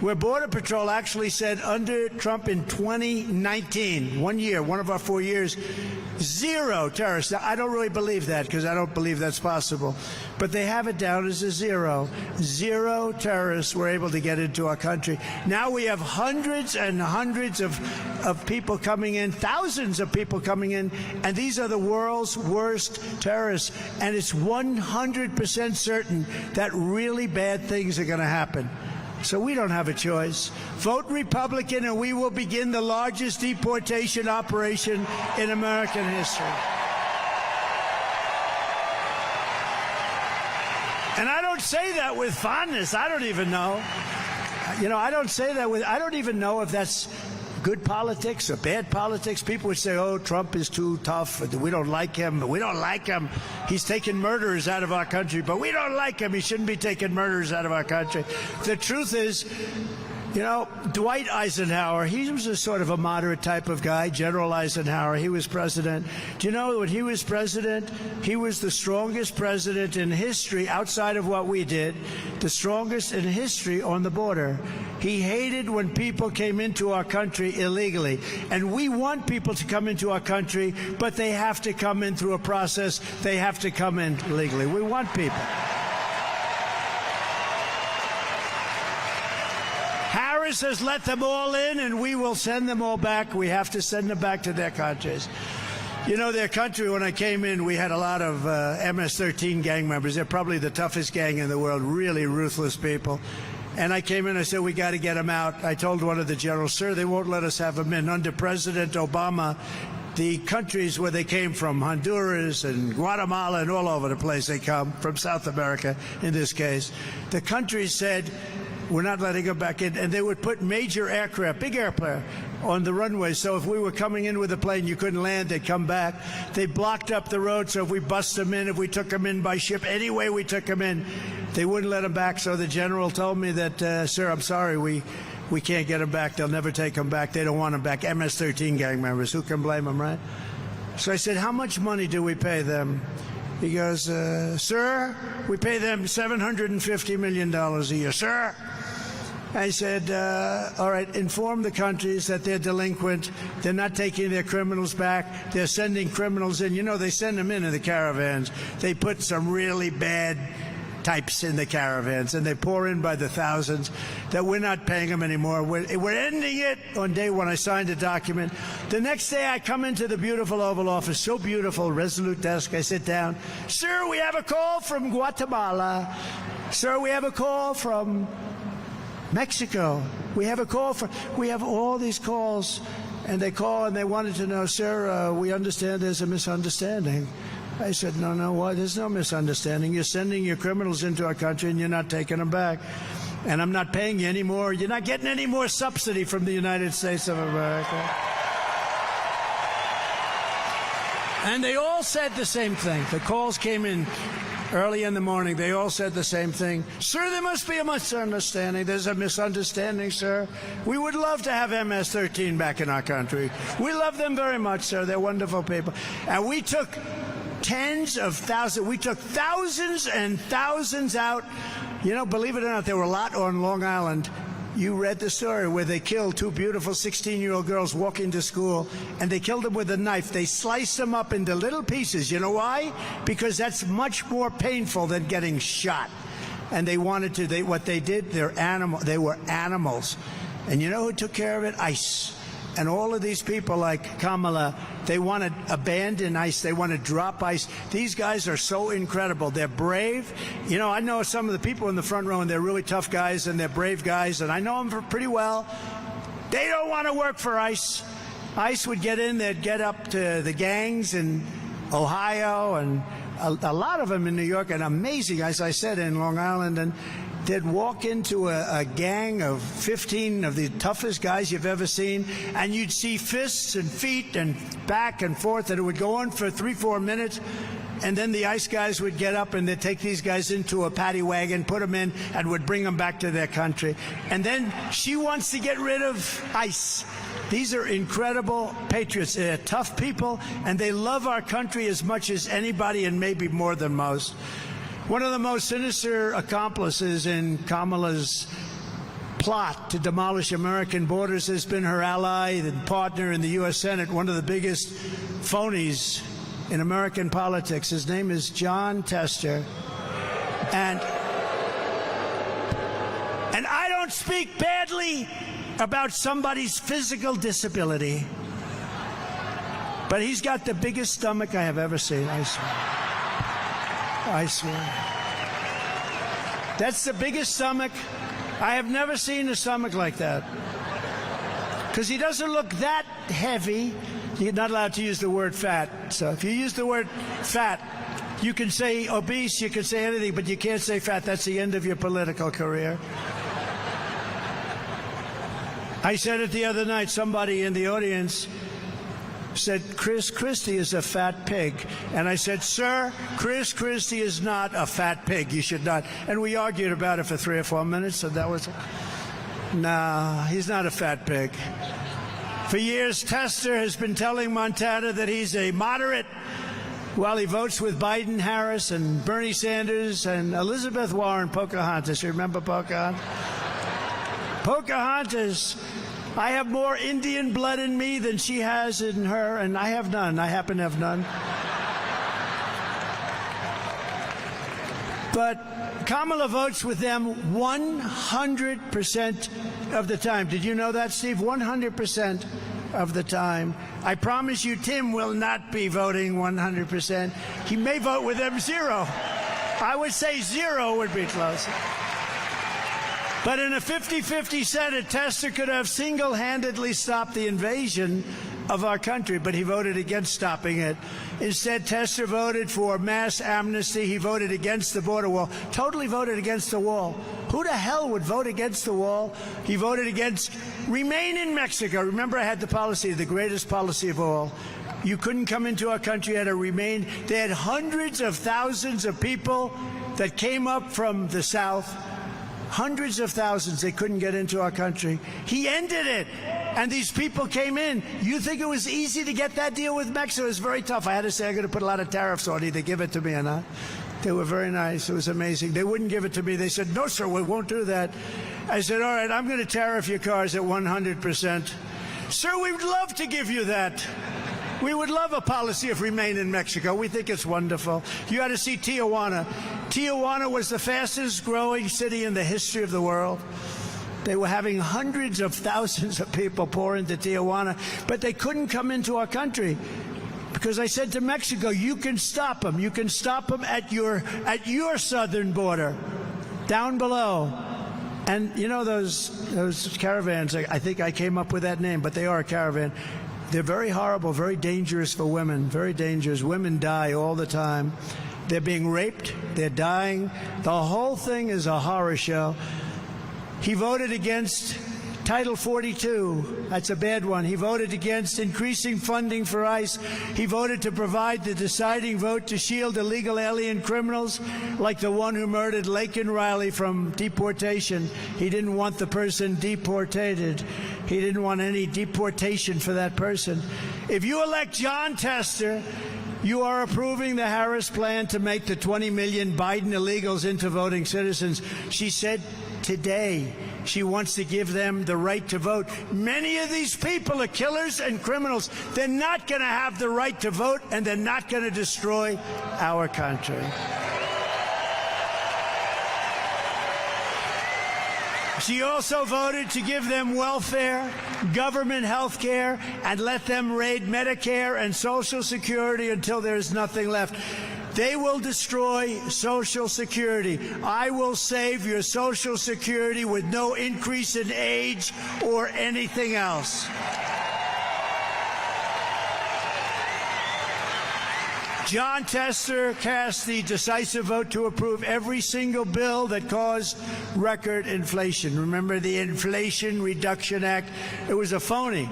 where Border Patrol actually said under Trump in 2019, 1 year, one of our 4 years, 0 terrorists. Now, I don't really believe that because I don't believe that's possible. But they have it down as a 0. 0 terrorists were able to get into our country. Now we have hundreds and hundreds of people coming in, thousands of people coming in, and these are the world's worst terrorists. And it's 100% certain that really bad things are going to happen. So we don't have a choice. Vote Republican and we will begin the largest deportation operation in American history. And I don't say that with fondness. I don't even know. I don't say that I don't even know if that's good politics or bad politics. People would say, oh, Trump is too tough. We don't like him. But we don't like him. He's taking murderers out of our country. But we don't like him. He shouldn't be taking murderers out of our country. The truth is, Dwight Eisenhower, he was a sort of a moderate type of guy. General Eisenhower, he was president. Do you know when he was president, he was the strongest president in history outside of what we did, the strongest in history on the border. He hated when people came into our country illegally. And we want people to come into our country, but they have to come in through a process. They have to come in legally. We want people. Harris has let them all in, and we will send them all back. We have to send them back to their countries. Their country, when I came in, we had a lot of MS-13 gang members. They're probably the toughest gang in the world, really ruthless people. And I came in, I said, we got to get them out. I told one of the generals, sir, they won't let us have them in. Under President Obama, the countries where they came from, Honduras and Guatemala and all over the place they come, from South America in this case, the countries said, we're not letting them back in. And they would put major aircraft, big airplane, on the runway. So if we were coming in with a plane, you couldn't land, they'd come back. They blocked up the road, so if we bust them in, if we took them in by ship, any way we took them in, they wouldn't let them back. So the general told me that, sir, I'm sorry, we can't get them back. They'll never take them back. They don't want them back. MS-13 gang members, who can blame them, right? So I said, how much money do we pay them? He goes, sir, we pay them $750 million a year. Sir? I said, all right, inform the countries that they're delinquent. They're not taking their criminals back. They're sending criminals in. They send them in the caravans. They put some really bad types in the caravans, and they pour in by the thousands, that we're not paying them anymore. We're ending it on day one. I signed a document. The next day I come into the beautiful Oval Office, so beautiful, resolute desk. I sit down. Sir, we have a call from Guatemala. Sir, we have a call from Mexico. We have all these calls. And they call and they wanted to know, sir, we understand there's a misunderstanding. I said, no, why? There's no misunderstanding. You're sending your criminals into our country and you're not taking them back. And I'm not paying you anymore. You're not getting any more subsidy from the United States of America. And they all said the same thing. The calls came in early in the morning. They all said the same thing. Sir, there must be a misunderstanding. There's a misunderstanding, sir. We would love to have MS-13 back in our country. We love them very much, sir. They're wonderful people. And we took tens of thousands. We took thousands and thousands out. You know, believe it or not, there were a lot on Long Island. You read the story where they killed two beautiful 16-year-old girls walking to school, and they killed them with a knife. They sliced them up into little pieces. You know why? Because that's much more painful than getting shot. And they wanted to, what they did, they were animals. And you know who took care of it? ICE. And all of these people like Kamala, they want to abandon ICE. They want to drop ICE. These guys are so incredible. They're brave. You know, I know some of the people in the front row, and they're really tough guys, and they're brave guys, and I know them pretty well. They don't want to work for ICE. ICE would get in, they'd get up to the gangs in Ohio, and a lot of them in New York, and amazing, as I said, in Long Island, and they'd walk into a gang of 15 of the toughest guys you've ever seen, and you'd see fists and feet and back and forth, and it would go on for 3-4 minutes, and then the ICE guys would get up and they'd take these guys into a paddy wagon, put them in, and would bring them back to their country. And then she wants to get rid of ICE. These are incredible patriots. They're tough people, and they love our country as much as anybody, and maybe more than most. One of the most sinister accomplices in Kamala's plot to demolish American borders has been her ally and partner in the U.S. Senate, one of the biggest phonies in American politics. His name is John Tester. And I don't speak badly about somebody's physical disability, but he's got the biggest stomach I have ever seen, I swear. I swear. That's the biggest stomach. I have never seen a stomach like that. Because he doesn't look that heavy. You're not allowed to use the word fat. So if you use the word fat, you can say obese, you can say anything, but you can't say fat. That's the end of your political career. I said it the other night. Somebody in the audience said, Chris Christie is a fat pig. And I said, sir, Chris Christie is not a fat pig. You should not. And we argued about it for 3 or 4 minutes. So that was, no, he's not a fat pig. For years, Tester has been telling Montana that he's a moderate while he votes with Biden, Harris, and Bernie Sanders, and Elizabeth Warren, Pocahontas. You remember Pocahontas? Pocahontas, I have more Indian blood in me than she has in her, and I have none. I happen to have none. But Kamala votes with them 100% of the time. Did you know that, Steve? 100% of the time. I promise you, Tim will not be voting 100%. He may vote with them 0. I would say 0 would be close. But in a 50-50 Senate, Tester could have single-handedly stopped the invasion of our country, but he voted against stopping it. Instead, Tester voted for mass amnesty. He voted against the border wall, totally voted against the wall. Who the hell would vote against the wall? He voted against remain in Mexico. Remember, I had the policy, the greatest policy of all. You couldn't come into our country, you had to remain. They had hundreds of thousands of people that came up from the South. Hundreds of thousands, they couldn't get into our country. He ended it, and these people came in. You think it was easy to get that deal with Mexico? It was very tough. I had to say, I'm going to put a lot of tariffs on either give it to me or not. They were very nice. It was amazing. They wouldn't give it to me. They said, no, sir, we won't do that. I said, all right, I'm going to tariff your cars at 100%. Sir, we'd love to give you that. We would love a policy of remain in Mexico. We think it's wonderful. You ought to see Tijuana. Tijuana was the fastest growing city in the history of the world. They were having hundreds of thousands of people pour into Tijuana, but they couldn't come into our country. Because I said to Mexico, you can stop them. You can stop them at your southern border, down below. And you know those caravans, I think I came up with that name, but they are a caravan. They're very horrible, very dangerous for women, very dangerous. Women die all the time. They're being raped. They're dying. The whole thing is a horror show. He voted against Title 42. That's a bad one. He voted against increasing funding for ICE. He voted to provide the deciding vote to shield illegal alien criminals like the one who murdered Laken Riley from deportation. He didn't want the person deportated. He didn't want any deportation for that person. If you elect John Tester, you are approving the Harris plan to make the 20 million Biden illegals into voting citizens. She said today she wants to give them the right to vote. Many of these people are killers and criminals. They're not going to have the right to vote, and they're not going to destroy our country. She also voted to give them welfare, government health care, and let them raid Medicare and Social Security until there's nothing left. They will destroy Social Security. I will save your Social Security with no increase in age or anything else. John Tester cast the decisive vote to approve every single bill that caused record inflation. Remember the Inflation Reduction Act? It was a phony.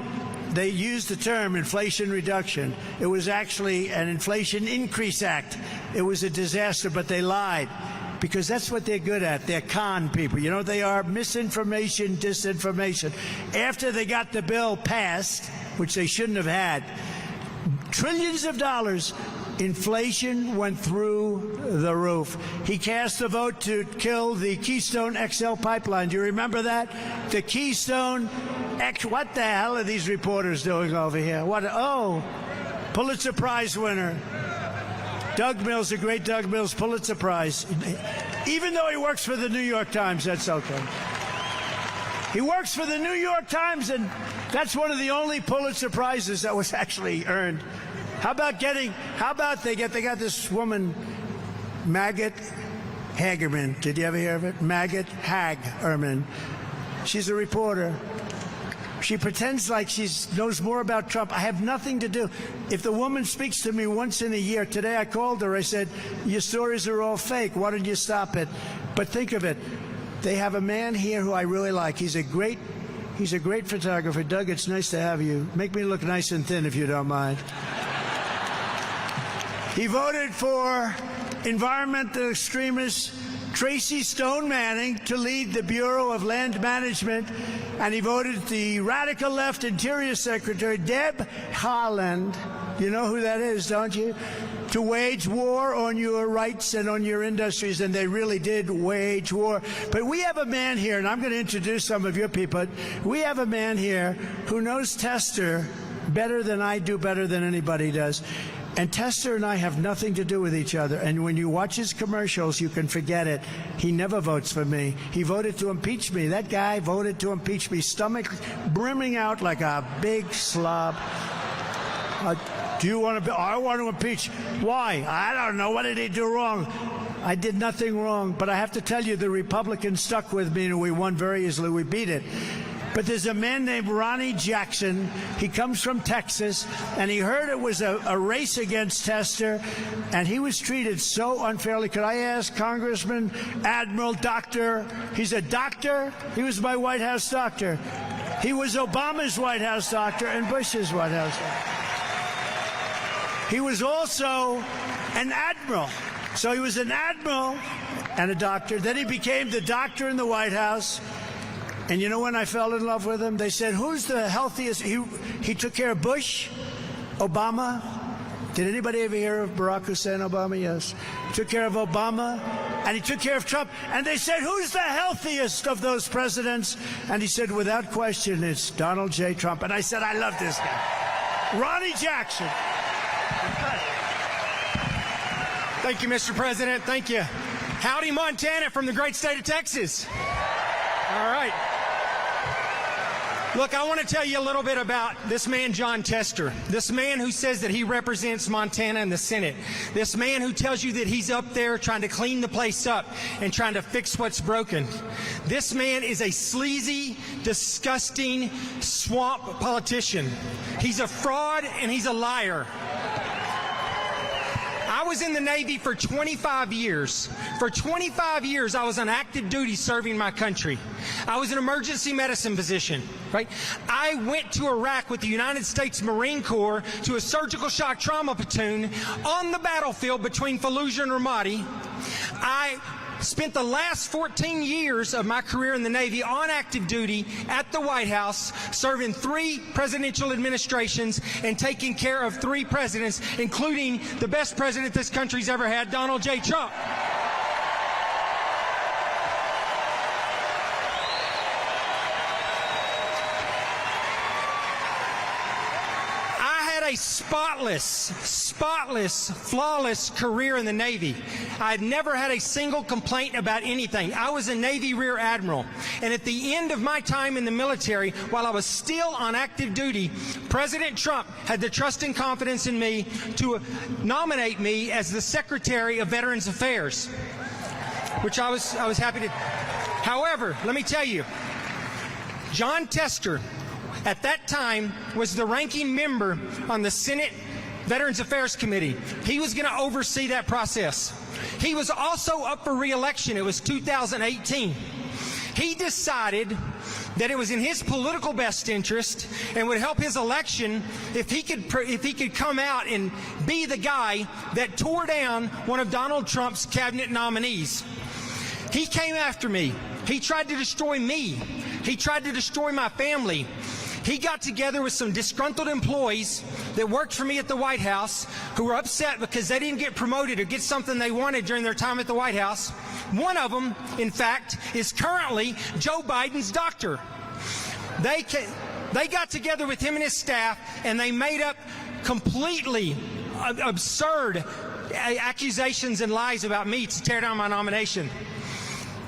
They used the term inflation reduction. It was actually an Inflation Increase Act. It was a disaster, but they lied. Because that's what they're good at. They're con people. You know what they are? Misinformation, disinformation. After they got the bill passed, which they shouldn't have had, trillions of dollars, inflation went through the roof. He cast a vote to kill the Keystone XL pipeline. Do you remember that? The Keystone X. What the hell are these reporters doing over here? What? Oh, Pulitzer Prize winner. Doug Mills, the great Doug Mills, Pulitzer Prize. Even though he works for the New York Times, that's okay. He works for the New York Times, and that's one of the only Pulitzer Prizes that was actually earned. How about they got this woman, Maggot Hagerman. Did you ever hear of it? Maggot Hagerman. She's a reporter. She pretends like she knows more about Trump. I have nothing to do. If the woman speaks to me once in a year, today I called her, I said, your stories are all fake. Why don't you stop it? But think of it. They have a man here who I really like. He's a great photographer. Doug, it's nice to have you. Make me look nice and thin if you don't mind. He voted for environmental extremist Tracy Stone Manning to lead the Bureau of Land Management, and he voted the radical left Interior Secretary Deb Haaland, you know who that is, don't you, to wage war on your rights and on your industries, and they really did wage war. But we have a man here, and I'm going to introduce some of your people. We have a man here who knows Tester better than I do, better than anybody does. And Tester and I have nothing to do with each other. And when you watch his commercials, you can forget it. He never votes for me. He voted to impeach me. That guy voted to impeach me, stomach brimming out like a big slob. Do you want to be? I want to impeach. Why? I don't know. What did he do wrong? I did nothing wrong. But I have to tell you, the Republicans stuck with me, and we won very easily. We beat it. But there's a man named Ronnie Jackson. He comes from Texas, and he heard it was a race against Tester, and he was treated so unfairly. Could I ask Congressman, Admiral, Doctor? He's a doctor. He was my White House doctor. He was Obama's White House doctor and Bush's White House doctor. He was also an admiral. So he was an admiral and a doctor. Then he became the doctor in the White House. And you know when I fell in love with him? They said, who's the healthiest? He took care of Bush, Obama. Did anybody ever hear of Barack Hussein Obama? Yes. He took care of Obama, and he took care of Trump. And they said, who's the healthiest of those presidents? And he said, without question, it's Donald J. Trump. And I said, I love this guy. Ronnie Jackson. Thank you, Mr. President. Thank you. Howdy, Montana from the great state of Texas. All right. Look, I want to tell you a little bit about this man, John Tester. This man who says that he represents Montana in the Senate. This man who tells you that he's up there trying to clean the place up and trying to fix what's broken. This man is a sleazy, disgusting, swamp politician. He's a fraud and he's a liar. I was in the Navy for 25 years. For 25 years, I was on active duty serving my country. I was an emergency medicine physician, right? I went to Iraq with the United States Marine Corps to a surgical shock trauma platoon on the battlefield between Fallujah and Ramadi. I spent the last 14 years of my career in the Navy on active duty at the White House, serving 3 presidential administrations and taking care of 3 presidents, including the best president this country's ever had, Donald J. Trump. A spotless, flawless career in the Navy. I had never had a single complaint about anything. I was a Navy Rear Admiral. And at the end of my time in the military, while I was still on active duty, President Trump had the trust and confidence in me to nominate me as the Secretary of Veterans Affairs, which I was happy to. However, let me tell you, John Tester, at that time, was the ranking member on the Senate Veterans Affairs Committee. He was going to oversee that process. He was also up for re-election. It was 2018. He decided that it was in his political best interest and would help his election if he could come out and be the guy that tore down one of Donald Trump's cabinet nominees. He came after me. He tried to destroy me. He tried to destroy my family. He got together with some disgruntled employees that worked for me at the White House who were upset because they didn't get promoted or get something they wanted during their time at the White House. One of them, in fact, is currently Joe Biden's doctor. They got together with him and his staff, and they made up completely absurd accusations and lies about me to tear down my nomination.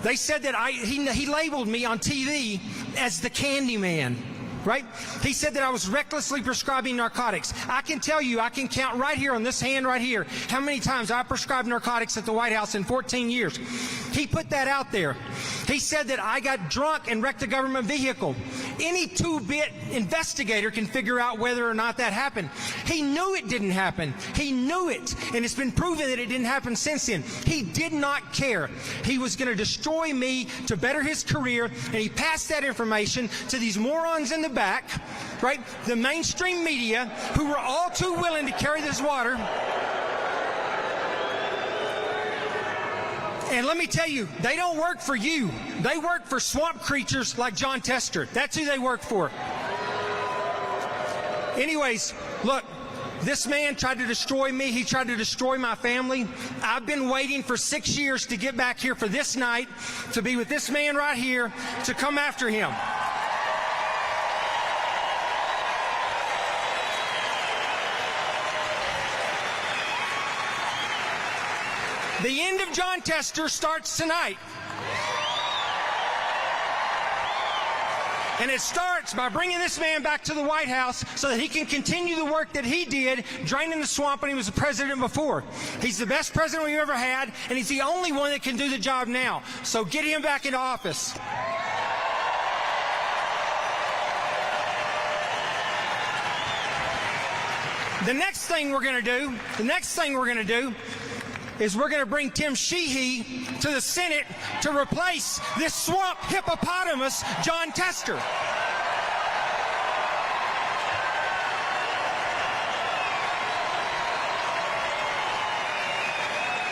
They said that he labeled me on TV as the candy man. Right? He said that I was recklessly prescribing narcotics. I can tell you, I can count right here on this hand right here how many times I prescribed narcotics at the White House in 14 years. He put that out there. He said that I got drunk and wrecked a government vehicle. Any 2-bit investigator can figure out whether or not that happened. He knew it didn't happen. He knew it, and it's been proven that it didn't happen since then. He did not care. He was going to destroy me to better his career, and he passed that information to these morons in the back, right? The mainstream media, who were all too willing to carry this water. And let me tell you, they don't work for you. They work for swamp creatures like John Tester. That's who they work for. Anyways, look, this man tried to destroy me. He tried to destroy my family. I've been waiting for 6 years to get back here for this night, to be with this man right here, to come after him. The end of John Tester starts tonight. And it starts by bringing this man back to the White House so that he can continue the work that he did draining the swamp when he was the president before. He's the best president we've ever had, and he's the only one that can do the job now. So get him back into office. The next thing we're going to do is we're going to bring Tim Sheehy to the Senate to replace this swamp hippopotamus, John Tester.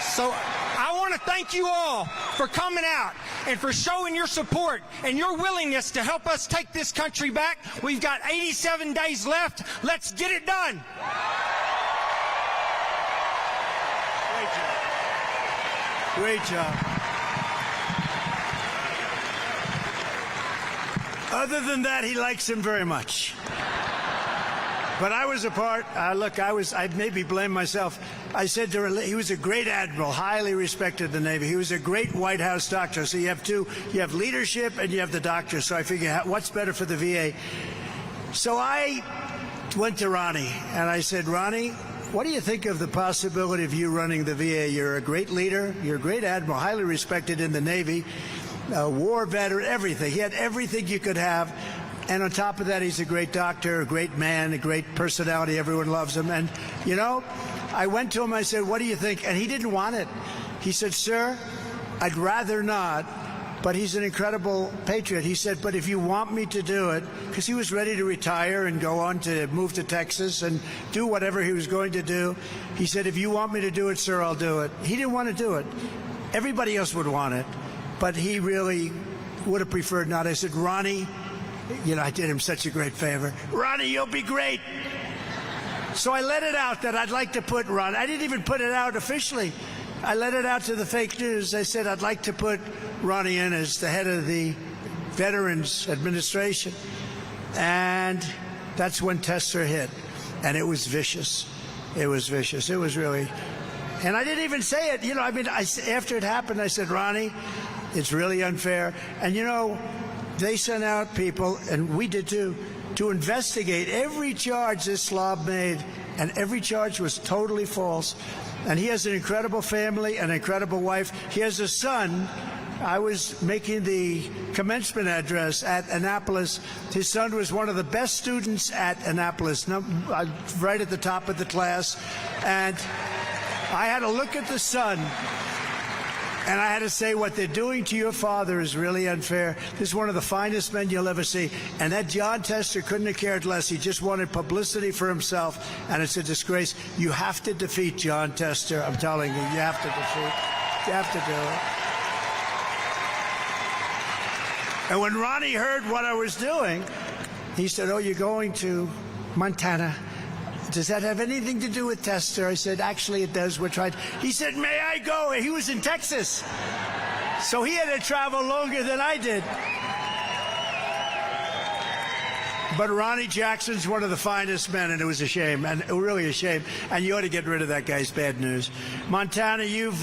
So I want to thank you all for coming out and for showing your support and your willingness to help us take this country back. We've got 87 days left. Let's get it done. Great job. Other than that, he likes him very much. But I was a part, look, I maybe blame myself. I said to her, he was a great admiral, highly respected in the Navy. He was a great White House doctor. So you have two, you have leadership and you have the doctor. So I figure, what's better for the VA? So I went to Ronnie and I said, Ronnie, what do you think of the possibility of you running the VA? You're a great leader. You're a great admiral, highly respected in the Navy, war veteran, everything. He had everything you could have. And on top of that, he's a great doctor, a great man, a great personality. Everyone loves him. And, you know, I went to him, I said, what do you think? And he didn't want it. He said, sir, I'd rather not. But he's an incredible patriot. He said, but if you want me to do it, because he was ready to retire and go on to move to Texas and do whatever he was going to do. He said, if you want me to do it, sir, I'll do it. He didn't want to do it. Everybody else would want it. But he really would have preferred not. I said, Ronnie, you know, I did him such a great favor. Ronnie, you'll be great. So I let it out that I'd like to put Ron. I didn't even put it out officially. I let it out to the fake news. I said I'd like to put Ronnie in as the head of the Veterans Administration. And that's when Tester hit. And it was vicious. It was vicious. It was really. And I didn't even say it. You know, I mean, after it happened, I said, Ronnie, it's really unfair. And, you know, they sent out people, and we did too, to investigate every charge this slob made, and every charge was totally false. And he has an incredible family, an incredible wife. He has a son. I was making the commencement address at Annapolis. His son was one of the best students at Annapolis, right at the top of the class. And I had to look at the son, and I had to say, what they're doing to your father is really unfair. This is one of the finest men you'll ever see. And that John Tester couldn't have cared less. He just wanted publicity for himself, and it's a disgrace. You have to defeat John Tester. I'm telling you, you have to defeat. You have to do it. And when Ronnie heard what I was doing, he said, oh, you're going to Montana. Does that have anything to do with Tester? I said, actually, it does. We're trying. He said, may I go? He was in Texas. So he had to travel longer than I did. But Ronnie Jackson's one of the finest men, and it was a shame, and really a shame. And you ought to get rid of that guy's bad news. Montana, you've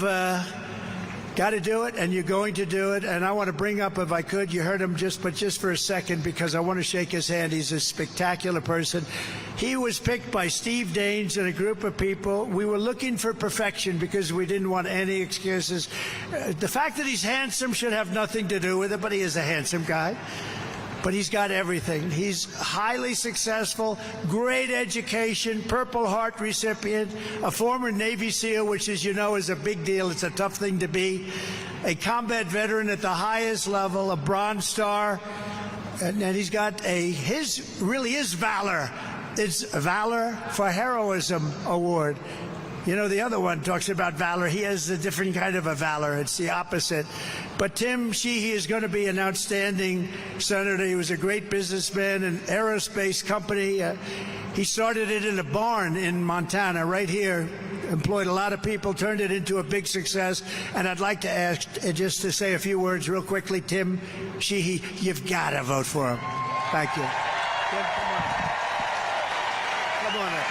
got to do it, and you're going to do it. And I want to bring up, if I could, you heard him just for a second, because I want to shake his hand. He's a spectacular person. He was picked by Steve Daines and a group of people. We were looking for perfection because we didn't want any excuses. The fact that he's handsome should have nothing to do with it, but he is a handsome guy. But he's got everything. He's highly successful, great education, Purple Heart recipient, a former Navy SEAL, which, as you know, is a big deal. It's a tough thing to be. A combat veteran at the highest level, a Bronze Star. And he's got his valor. It's Valor for Heroism Award. You know, the other one talks about valor. He has a different kind of a valor. It's the opposite. But Tim Sheehy is going to be an outstanding senator. He was a great businessman, an aerospace company. He started it in a barn in Montana, right here. Employed a lot of people, turned it into a big success. And I'd like to ask, just to say a few words real quickly, Tim Sheehy, you've got to vote for him. Thank you. Tim, come on. Come on up.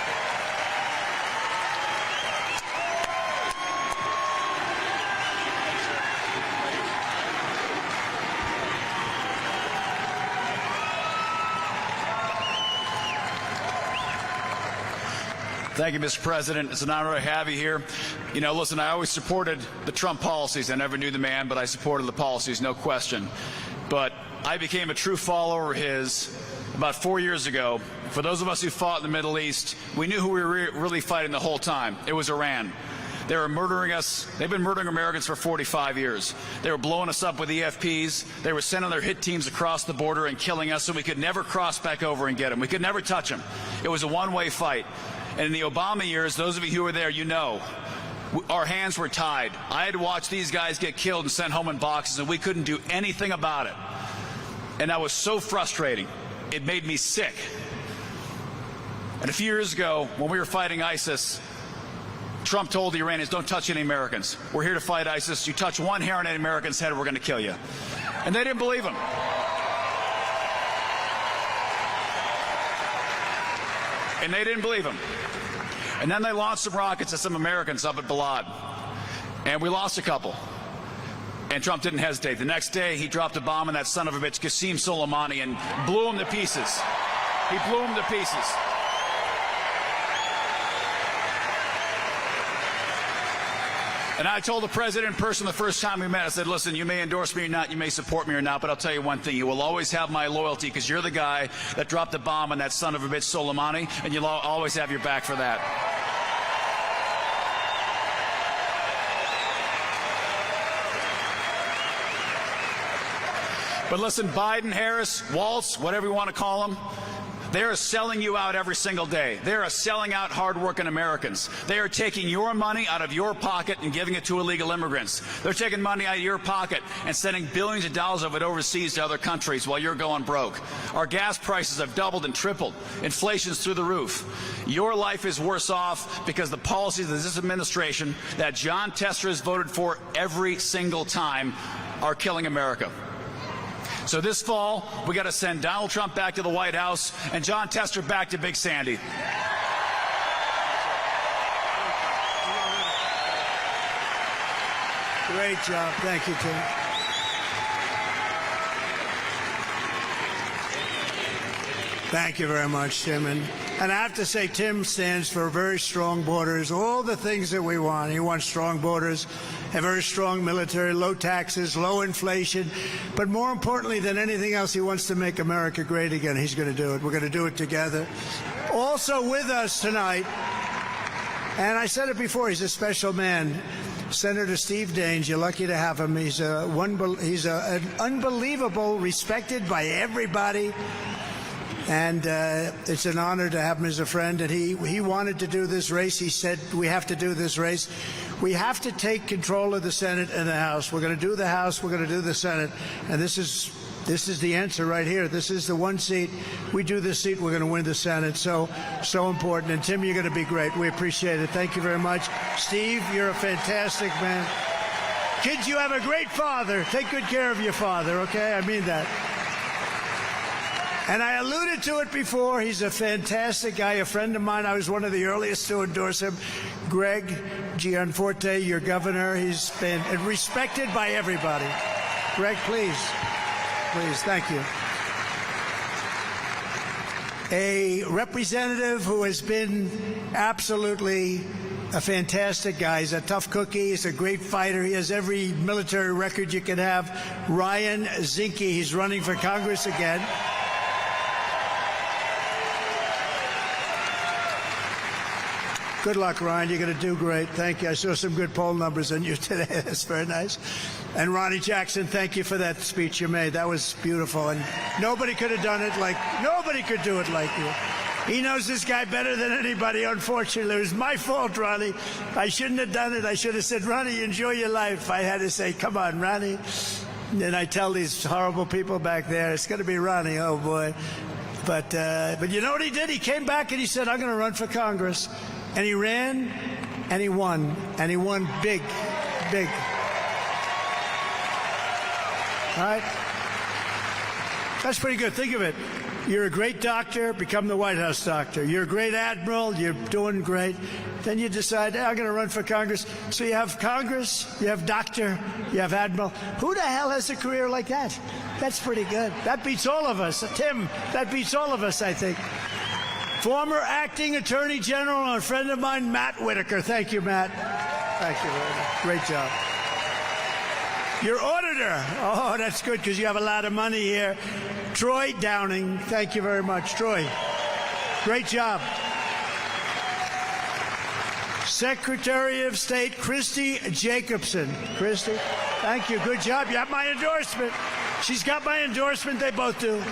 Thank you, Mr. President. It's an honor to have you here. You know, listen, I always supported the Trump policies. I never knew the man, but I supported the policies, no question. But I became a true follower of his about 4 years ago. For those of us who fought in the Middle East, we knew who we were really fighting the whole time. It was Iran. They were murdering us. They've been murdering Americans for 45 years. They were blowing us up with EFPs. They were sending their hit teams across the border and killing us so we could never cross back over and get them. We could never touch them. It was a one-way fight. And in the Obama years, those of you who were there, you know, our hands were tied. I had to watch these guys get killed and sent home in boxes, and we couldn't do anything about it. And that was so frustrating. It made me sick. And a few years ago, when we were fighting ISIS, Trump told the Iranians, don't touch any Americans. We're here to fight ISIS. You touch one hair on any American's head, we're going to kill you. And they didn't believe him. And they didn't believe him. And then they launched some rockets at some Americans up at Balad. And we lost a couple. And Trump didn't hesitate. The next day, he dropped a bomb on that son of a bitch, Qasem Soleimani, and blew him to pieces. He blew him to pieces. And I told the president in person the first time we met, I said, listen, you may endorse me or not, you may support me or not, but I'll tell you one thing, you will always have my loyalty because you're the guy that dropped the bomb on that son of a bitch Soleimani, and you'll always have your back for that. But listen, Biden, Harris, Waltz, whatever you want to call them, they are selling you out every single day. They are selling out hardworking Americans. They are taking your money out of your pocket and giving it to illegal immigrants. They're taking money out of your pocket and sending billions of dollars of it overseas to other countries while you're going broke. Our gas prices have doubled and tripled. Inflation's through the roof. Your life is worse off because the policies of this administration that John Tester has voted for every single time are killing America. So this fall, we got to send Donald Trump back to the White House and John Tester back to Big Sandy. Great job. Thank you, Tim. Thank you very much, Tim. And I have to say, Tim stands for very strong borders, all the things that we want. He wants strong borders, a very strong military, low taxes, low inflation. But more importantly than anything else, he wants to make America great again. He's going to do it. We're going to do it together. Also with us tonight, and I said it before, he's a special man, Senator Steve Daines. You're lucky to have him. He's an unbelievable, respected by everybody. And it's an honor to have him as a friend. And he wanted to do this race. He said, we have to do this race. We have to take control of the Senate and the House. We're going to do the House. We're going to do the Senate. And this is the answer right here. This is the one seat. We do this seat, we're going to win the Senate. So important. And Tim, you're going to be great. We appreciate it. Thank you very much. Steve, you're a fantastic man. Kids, you have a great father. Take good care of your father, okay? I mean that. And I alluded to it before. He's a fantastic guy, a friend of mine. I was one of the earliest to endorse him. Greg Gianforte, your governor. He's been respected by everybody. Greg, please. Please, thank you. A representative who has been absolutely a fantastic guy. He's a tough cookie. He's a great fighter. He has every military record you can have. Ryan Zinke, he's running for Congress again. Good luck, Ryan. You're going to do great. Thank you. I saw some good poll numbers on you today. That's very nice. And Ronnie Jackson, thank you for that speech you made. That was beautiful. And nobody could have done it nobody could do it like you. He knows this guy better than anybody, unfortunately. It was my fault, Ronnie. I shouldn't have done it. I should have said, Ronnie, enjoy your life. I had to say, come on, Ronnie. And then I tell these horrible people back there, it's going to be Ronnie, oh boy. But you know what he did? He came back and he said, I'm going to run for Congress. And he ran, and he won. And he won big, big. All right? That's pretty good. Think of it. You're a great doctor, become the White House doctor. You're a great admiral, you're doing great. Then you decide, hey, I'm going to run for Congress. So you have Congress, you have doctor, you have admiral. Who the hell has a career like that? That's pretty good. That beats all of us. Tim, that beats all of us, I think. Former acting attorney general and a friend of mine, Matt Whitaker. Thank you, Matt. Thank you very much. Great job. Your auditor. Oh, that's good because you have a lot of money here. Troy Downing. Thank you very much, Troy. Great job. Secretary of State Christy Jacobson. Christy, thank you. Good job. You have my endorsement. She's got my endorsement. They both do.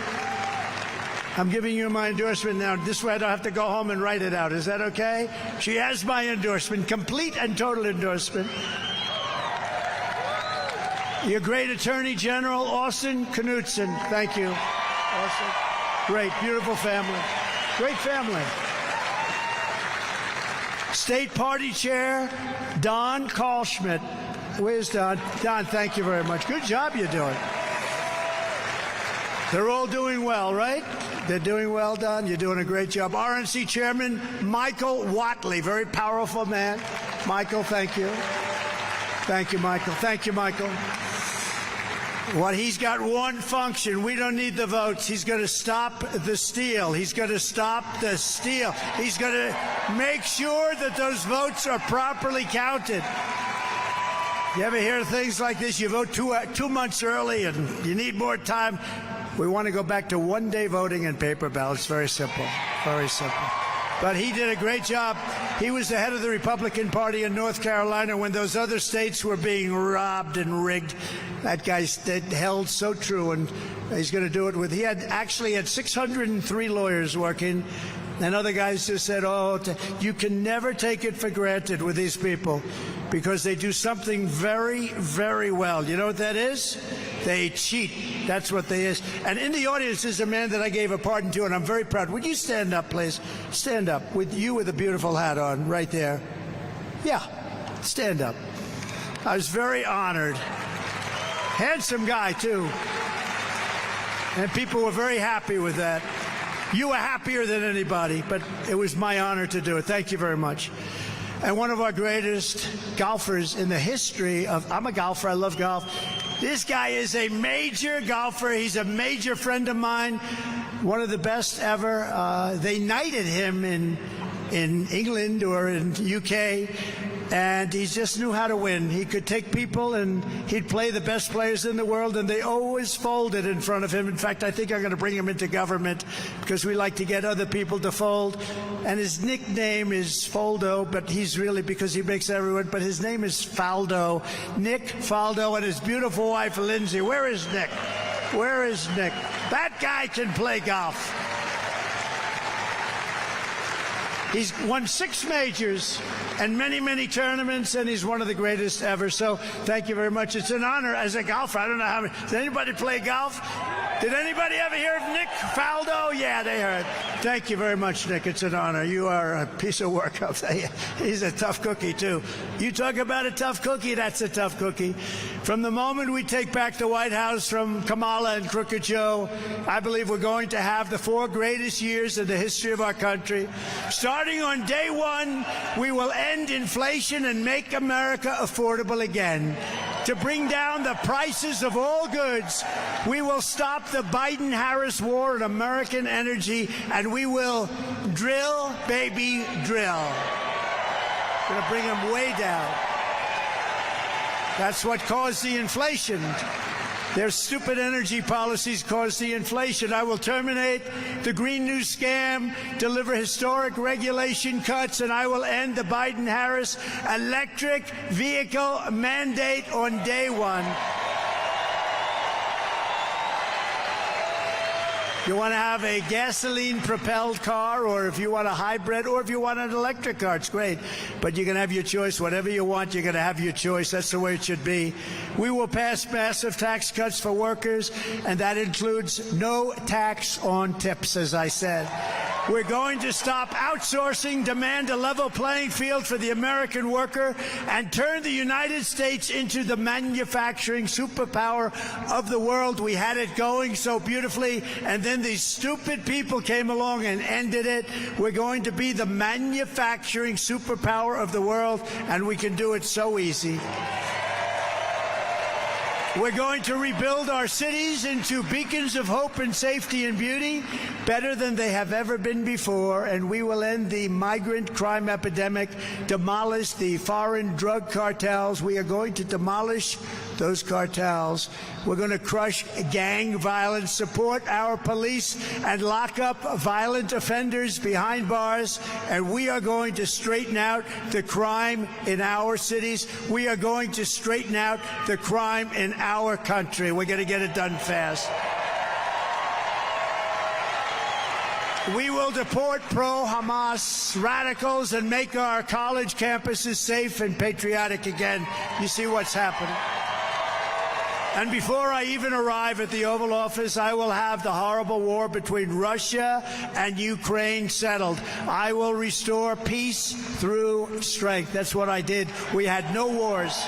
I'm giving you my endorsement now. This way I don't have to go home and write it out. Is that okay? She has my endorsement, complete and total endorsement. Your great Attorney General, Austin Knudsen. Thank you, Austin. Great, beautiful family. Great family. State Party Chair, Don Karlschmidt. Where's Don? Don, thank you very much. Good job you're doing. They're all doing well, right? They're doing well, Don. You're doing a great job. RNC Chairman Michael Whatley, very powerful man. Michael, thank you. Thank you, Michael. Thank you, Michael. Well, he's got one function. We don't need the votes. He's going to stop the steal. He's going to stop the steal. He's going to make sure that those votes are properly counted. You ever hear things like this? You vote 2 months early and you need more time. We want to go back to one-day voting and paper ballots. Very simple. Very simple. But he did a great job. He was the head of the Republican Party in North Carolina when those other states were being robbed and rigged. That guy held so true, and he's going to do it with. He actually had 603 lawyers working, and other guys just said, "Oh, you can never take it for granted with these people, because they do something very, very well." You know what that is? They cheat. That's what they is. And in the audience is a man that I gave a pardon to, and I'm very proud. Would you stand up, please? Stand up. With you with a beautiful hat on, right there. Yeah, stand up. I was very honored. Handsome guy, too. And people were very happy with that. You were happier than anybody, but it was my honor to do it. Thank you very much. And one of our greatest golfers in the history of, I'm a golfer, I love golf. This guy is a major golfer. He's a major friend of mine, one of the best ever. They knighted him in England or in UK, and he just knew how to win. He could take people and he'd play the best players in the world, and they always folded in front of him. In fact, I think I'm going to bring him into government because we like to get other people to fold. And his nickname is Foldo, but he's really, because he makes everyone, but his name is Faldo. Nick Faldo, and his beautiful wife, Lindsay. Where is Nick? Where is Nick? That guy can play golf. He's won 6 majors and many, many tournaments, and he's one of the greatest ever. So thank you very much. It's an honor as a golfer. I don't know how many. Does anybody play golf? Did anybody ever hear of Nick Faldo? Yeah, they heard. Thank you very much, Nick. It's an honor. You are a piece of work, I'll tell you. He's a tough cookie, too. You talk about a tough cookie, that's a tough cookie. From the moment we take back the White House from Kamala and Crooked Joe, I believe we're going to have the 4 greatest years in the history of our country. Starting on day 1, we will end inflation and make America affordable again. To bring down the prices of all goods, we will stop the Biden-Harris war on American energy, and we will drill, baby, drill. We're going to bring them way down. That's what caused the inflation. Their stupid energy policies caused the inflation. I will terminate the Green New Scam, deliver historic regulation cuts, and I will end the Biden-Harris electric vehicle mandate on day 1. You want to have a gasoline-propelled car, or if you want a hybrid, or if you want an electric car, it's great. But you can have your choice. Whatever you want, you're going to have your choice. That's the way it should be. We will pass massive tax cuts for workers, and that includes no tax on tips, as I said. We're going to stop outsourcing, demand a level playing field for the American worker, and turn the United States into the manufacturing superpower of the world. We had it going so beautifully, and then these stupid people came along and ended it. We're going to be the manufacturing superpower of the world, and we can do it so easy. We're going to rebuild our cities into beacons of hope and safety and beauty, better than they have ever been before, and we will end the migrant crime epidemic, demolish the foreign drug cartels. We are going to demolish those cartels. We're going to crush gang violence, support our police, and lock up violent offenders behind bars. And we are going to straighten out the crime in our cities. We are going to straighten out the crime in our country. We're going to get it done fast. We will deport pro-Hamas radicals and make our college campuses safe and patriotic again. You see what's happening. And before I even arrive at the Oval Office, I will have the horrible war between Russia and Ukraine settled. I will restore peace through strength. That's what I did. We had no wars.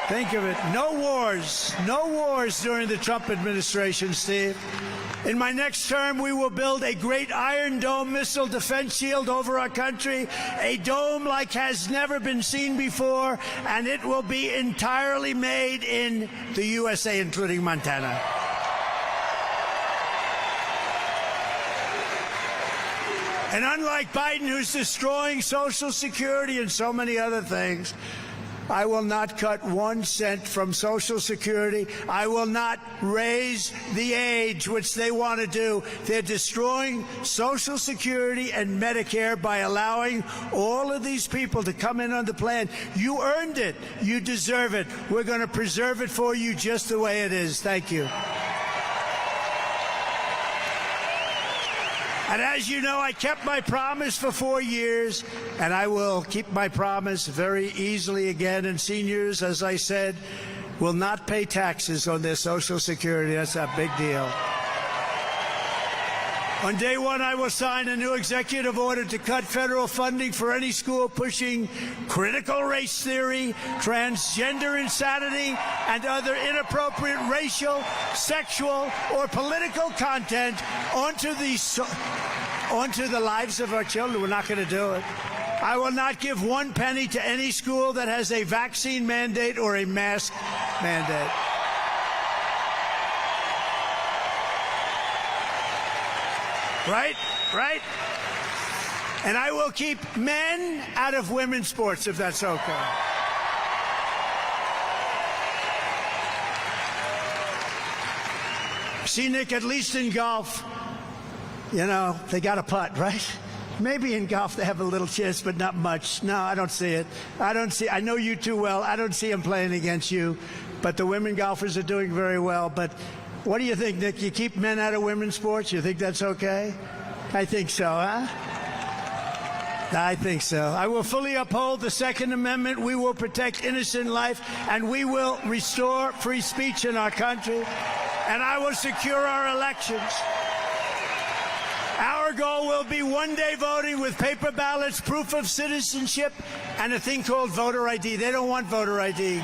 Think of it. No wars. No wars during the Trump administration, Steve. In my next term, we will build a great Iron Dome missile defense shield over our country, a dome like has never been seen before, and it will be entirely made in the USA, including Montana. And unlike Biden, who's destroying Social Security and so many other things, I will not cut 1 cent from Social Security. I will not raise the age, which they want to do. They're destroying Social Security and Medicare by allowing all of these people to come in on the plan. You earned it. You deserve it. We're going to preserve it for you just the way it is. Thank you. And as you know, I kept my promise for 4 years, and I will keep my promise very easily again. And seniors, as I said, will not pay taxes on their Social Security. That's a big deal. On day one, I will sign a new executive order to cut federal funding for any school pushing critical race theory, transgender insanity, and other inappropriate racial, sexual, or political content onto the lives of our children. We're not going to do it. I will not give 1 penny to any school that has a vaccine mandate or a mask mandate. Right? Right? And I will keep men out of women's sports, if that's okay. See, Nick, at least in golf, you know, they got a putt, right? Maybe in golf they have a little chance, but not much. No, I don't see it. I know you too well. I don't see them playing against you. But the women golfers are doing very well. But what do you think, Nick? You keep men out of women's sports? You think that's okay? I think so, huh? I think so. I will fully uphold the Second Amendment. We will protect innocent life, and we will restore free speech in our country. And I will secure our elections. Our goal will be one-day voting with paper ballots, proof of citizenship, and a thing called voter ID. They don't want voter ID.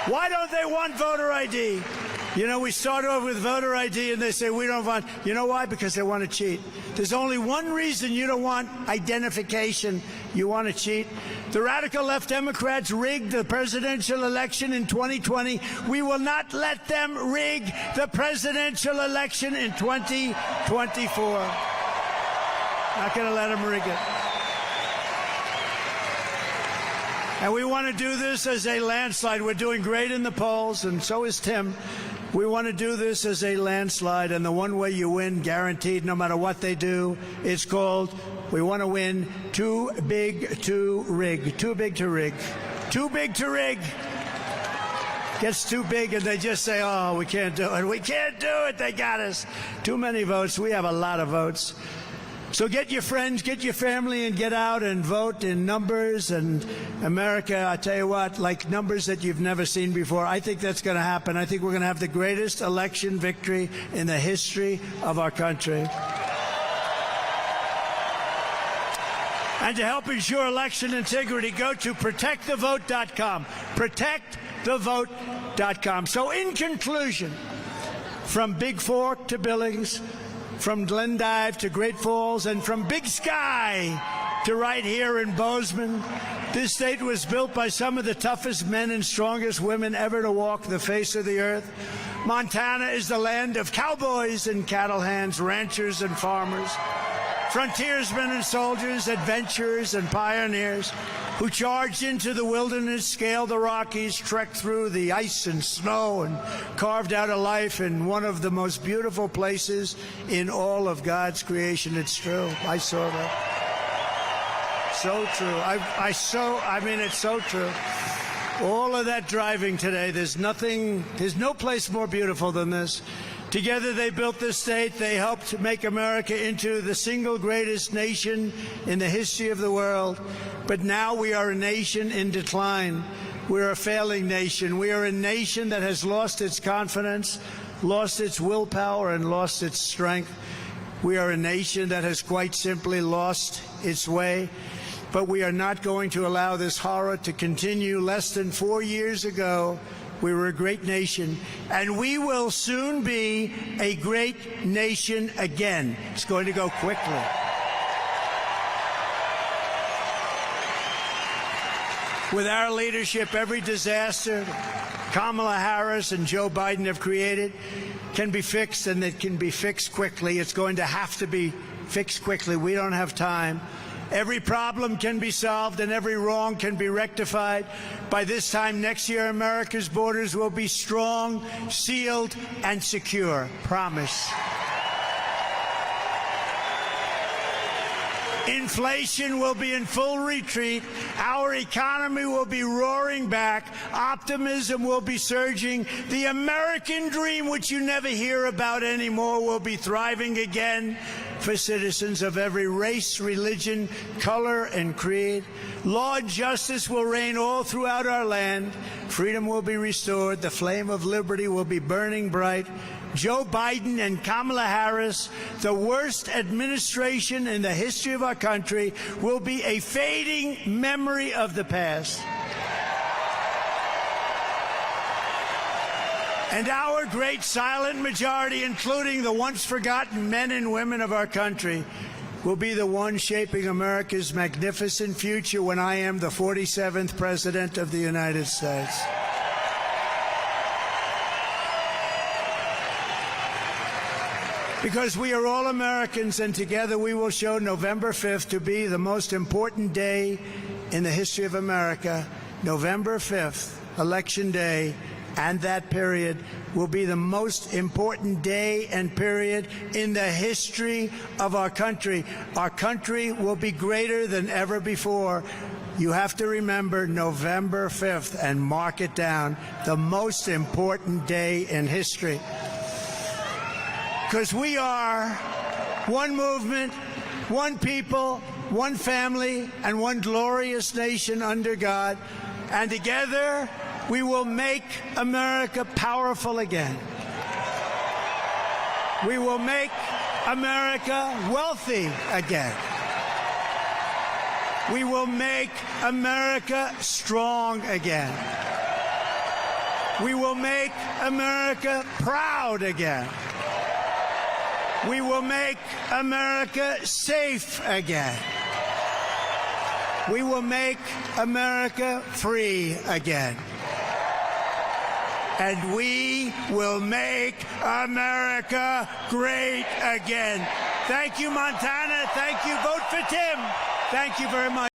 Why don't they want voter ID? You know, we start off with voter ID and they say we don't want. You know why? Because they want to cheat. There's only one reason you don't want identification. You want to cheat. The radical left Democrats rigged the presidential election in 2020. We will not let them rig the presidential election in 2024. Not going to let them rig it. And we want to do this as a landslide. We're doing great in the polls, and so is Tim. We want to do this as a landslide, and the one way you win, guaranteed, no matter what they do, it's called, we want to win too big to rig. Too big to rig. Too big to rig. Gets too big, and they just say, oh, we can't do it. We can't do it. They got us. Too many votes. We have a lot of votes. So get your friends, get your family, and get out and vote in numbers. And America, I tell you what, like numbers that you've never seen before. I think that's going to happen. I think we're going to have the greatest election victory in the history of our country. And to help ensure election integrity, go to protectthevote.com. Protectthevote.com. So in conclusion, from Big Fork to Billings, from Glendive to Great Falls, and from Big Sky to right here in Bozeman, this state was built by some of the toughest men and strongest women ever to walk the face of the earth. Montana is the land of cowboys and cattle hands, ranchers and farmers, frontiersmen and soldiers, adventurers and pioneers who charged into the wilderness, scaled the Rockies, trekked through the ice and snow, and carved out a life in one of the most beautiful places in all of God's creation. It's true. I saw that. So true. I mean, it's so true. All of that driving today, there's no place more beautiful than this. Together they built this state. They helped make America into the single greatest nation in the history of the world. But now we are a nation in decline. We're a failing nation. We are a nation that has lost its confidence, lost its willpower, and lost its strength. We are a nation that has quite simply lost its way. but we are not going to allow this horror to continue. Less than 4 years ago, we were a great nation, and we will soon be a great nation again. It's going to go quickly. With our leadership, every disaster Kamala Harris and Joe Biden have created can be fixed, and it can be fixed quickly. It's going to have to be fixed quickly. We don't have time. Every problem can be solved and every wrong can be rectified. By this time next year, America's borders will be strong, sealed, and secure. Promise. Inflation will be in full retreat. Our economy will be roaring back. Optimism will be surging. The American dream, which you never hear about anymore, will be thriving again for citizens of every race, religion, color, and creed. Law and justice will reign all throughout our land. Freedom will be restored. The flame of liberty will be burning bright. Joe Biden and Kamala Harris, the worst administration in the history of our country, will be a fading memory of the past. And our great silent majority, including the once forgotten men and women of our country, will be the one shaping America's magnificent future when I am the 47th President of the United States. Because we are all Americans, and together we will show November 5th to be the most important day in the history of America. November 5th, Election Day, and that period will be the most important day and period in the history of our country. Our country will be greater than ever before. You have to remember November 5th and mark it down, the most important day in history. Because we are one movement, one people, one family, and one glorious nation under God. And together, we will make America powerful again. We will make America wealthy again. We will make America strong again. We will make America proud again. We will make America safe again. We will make America free again. And we will make America great again. Thank you, Montana. Thank you. Vote for Tim. Thank you very much.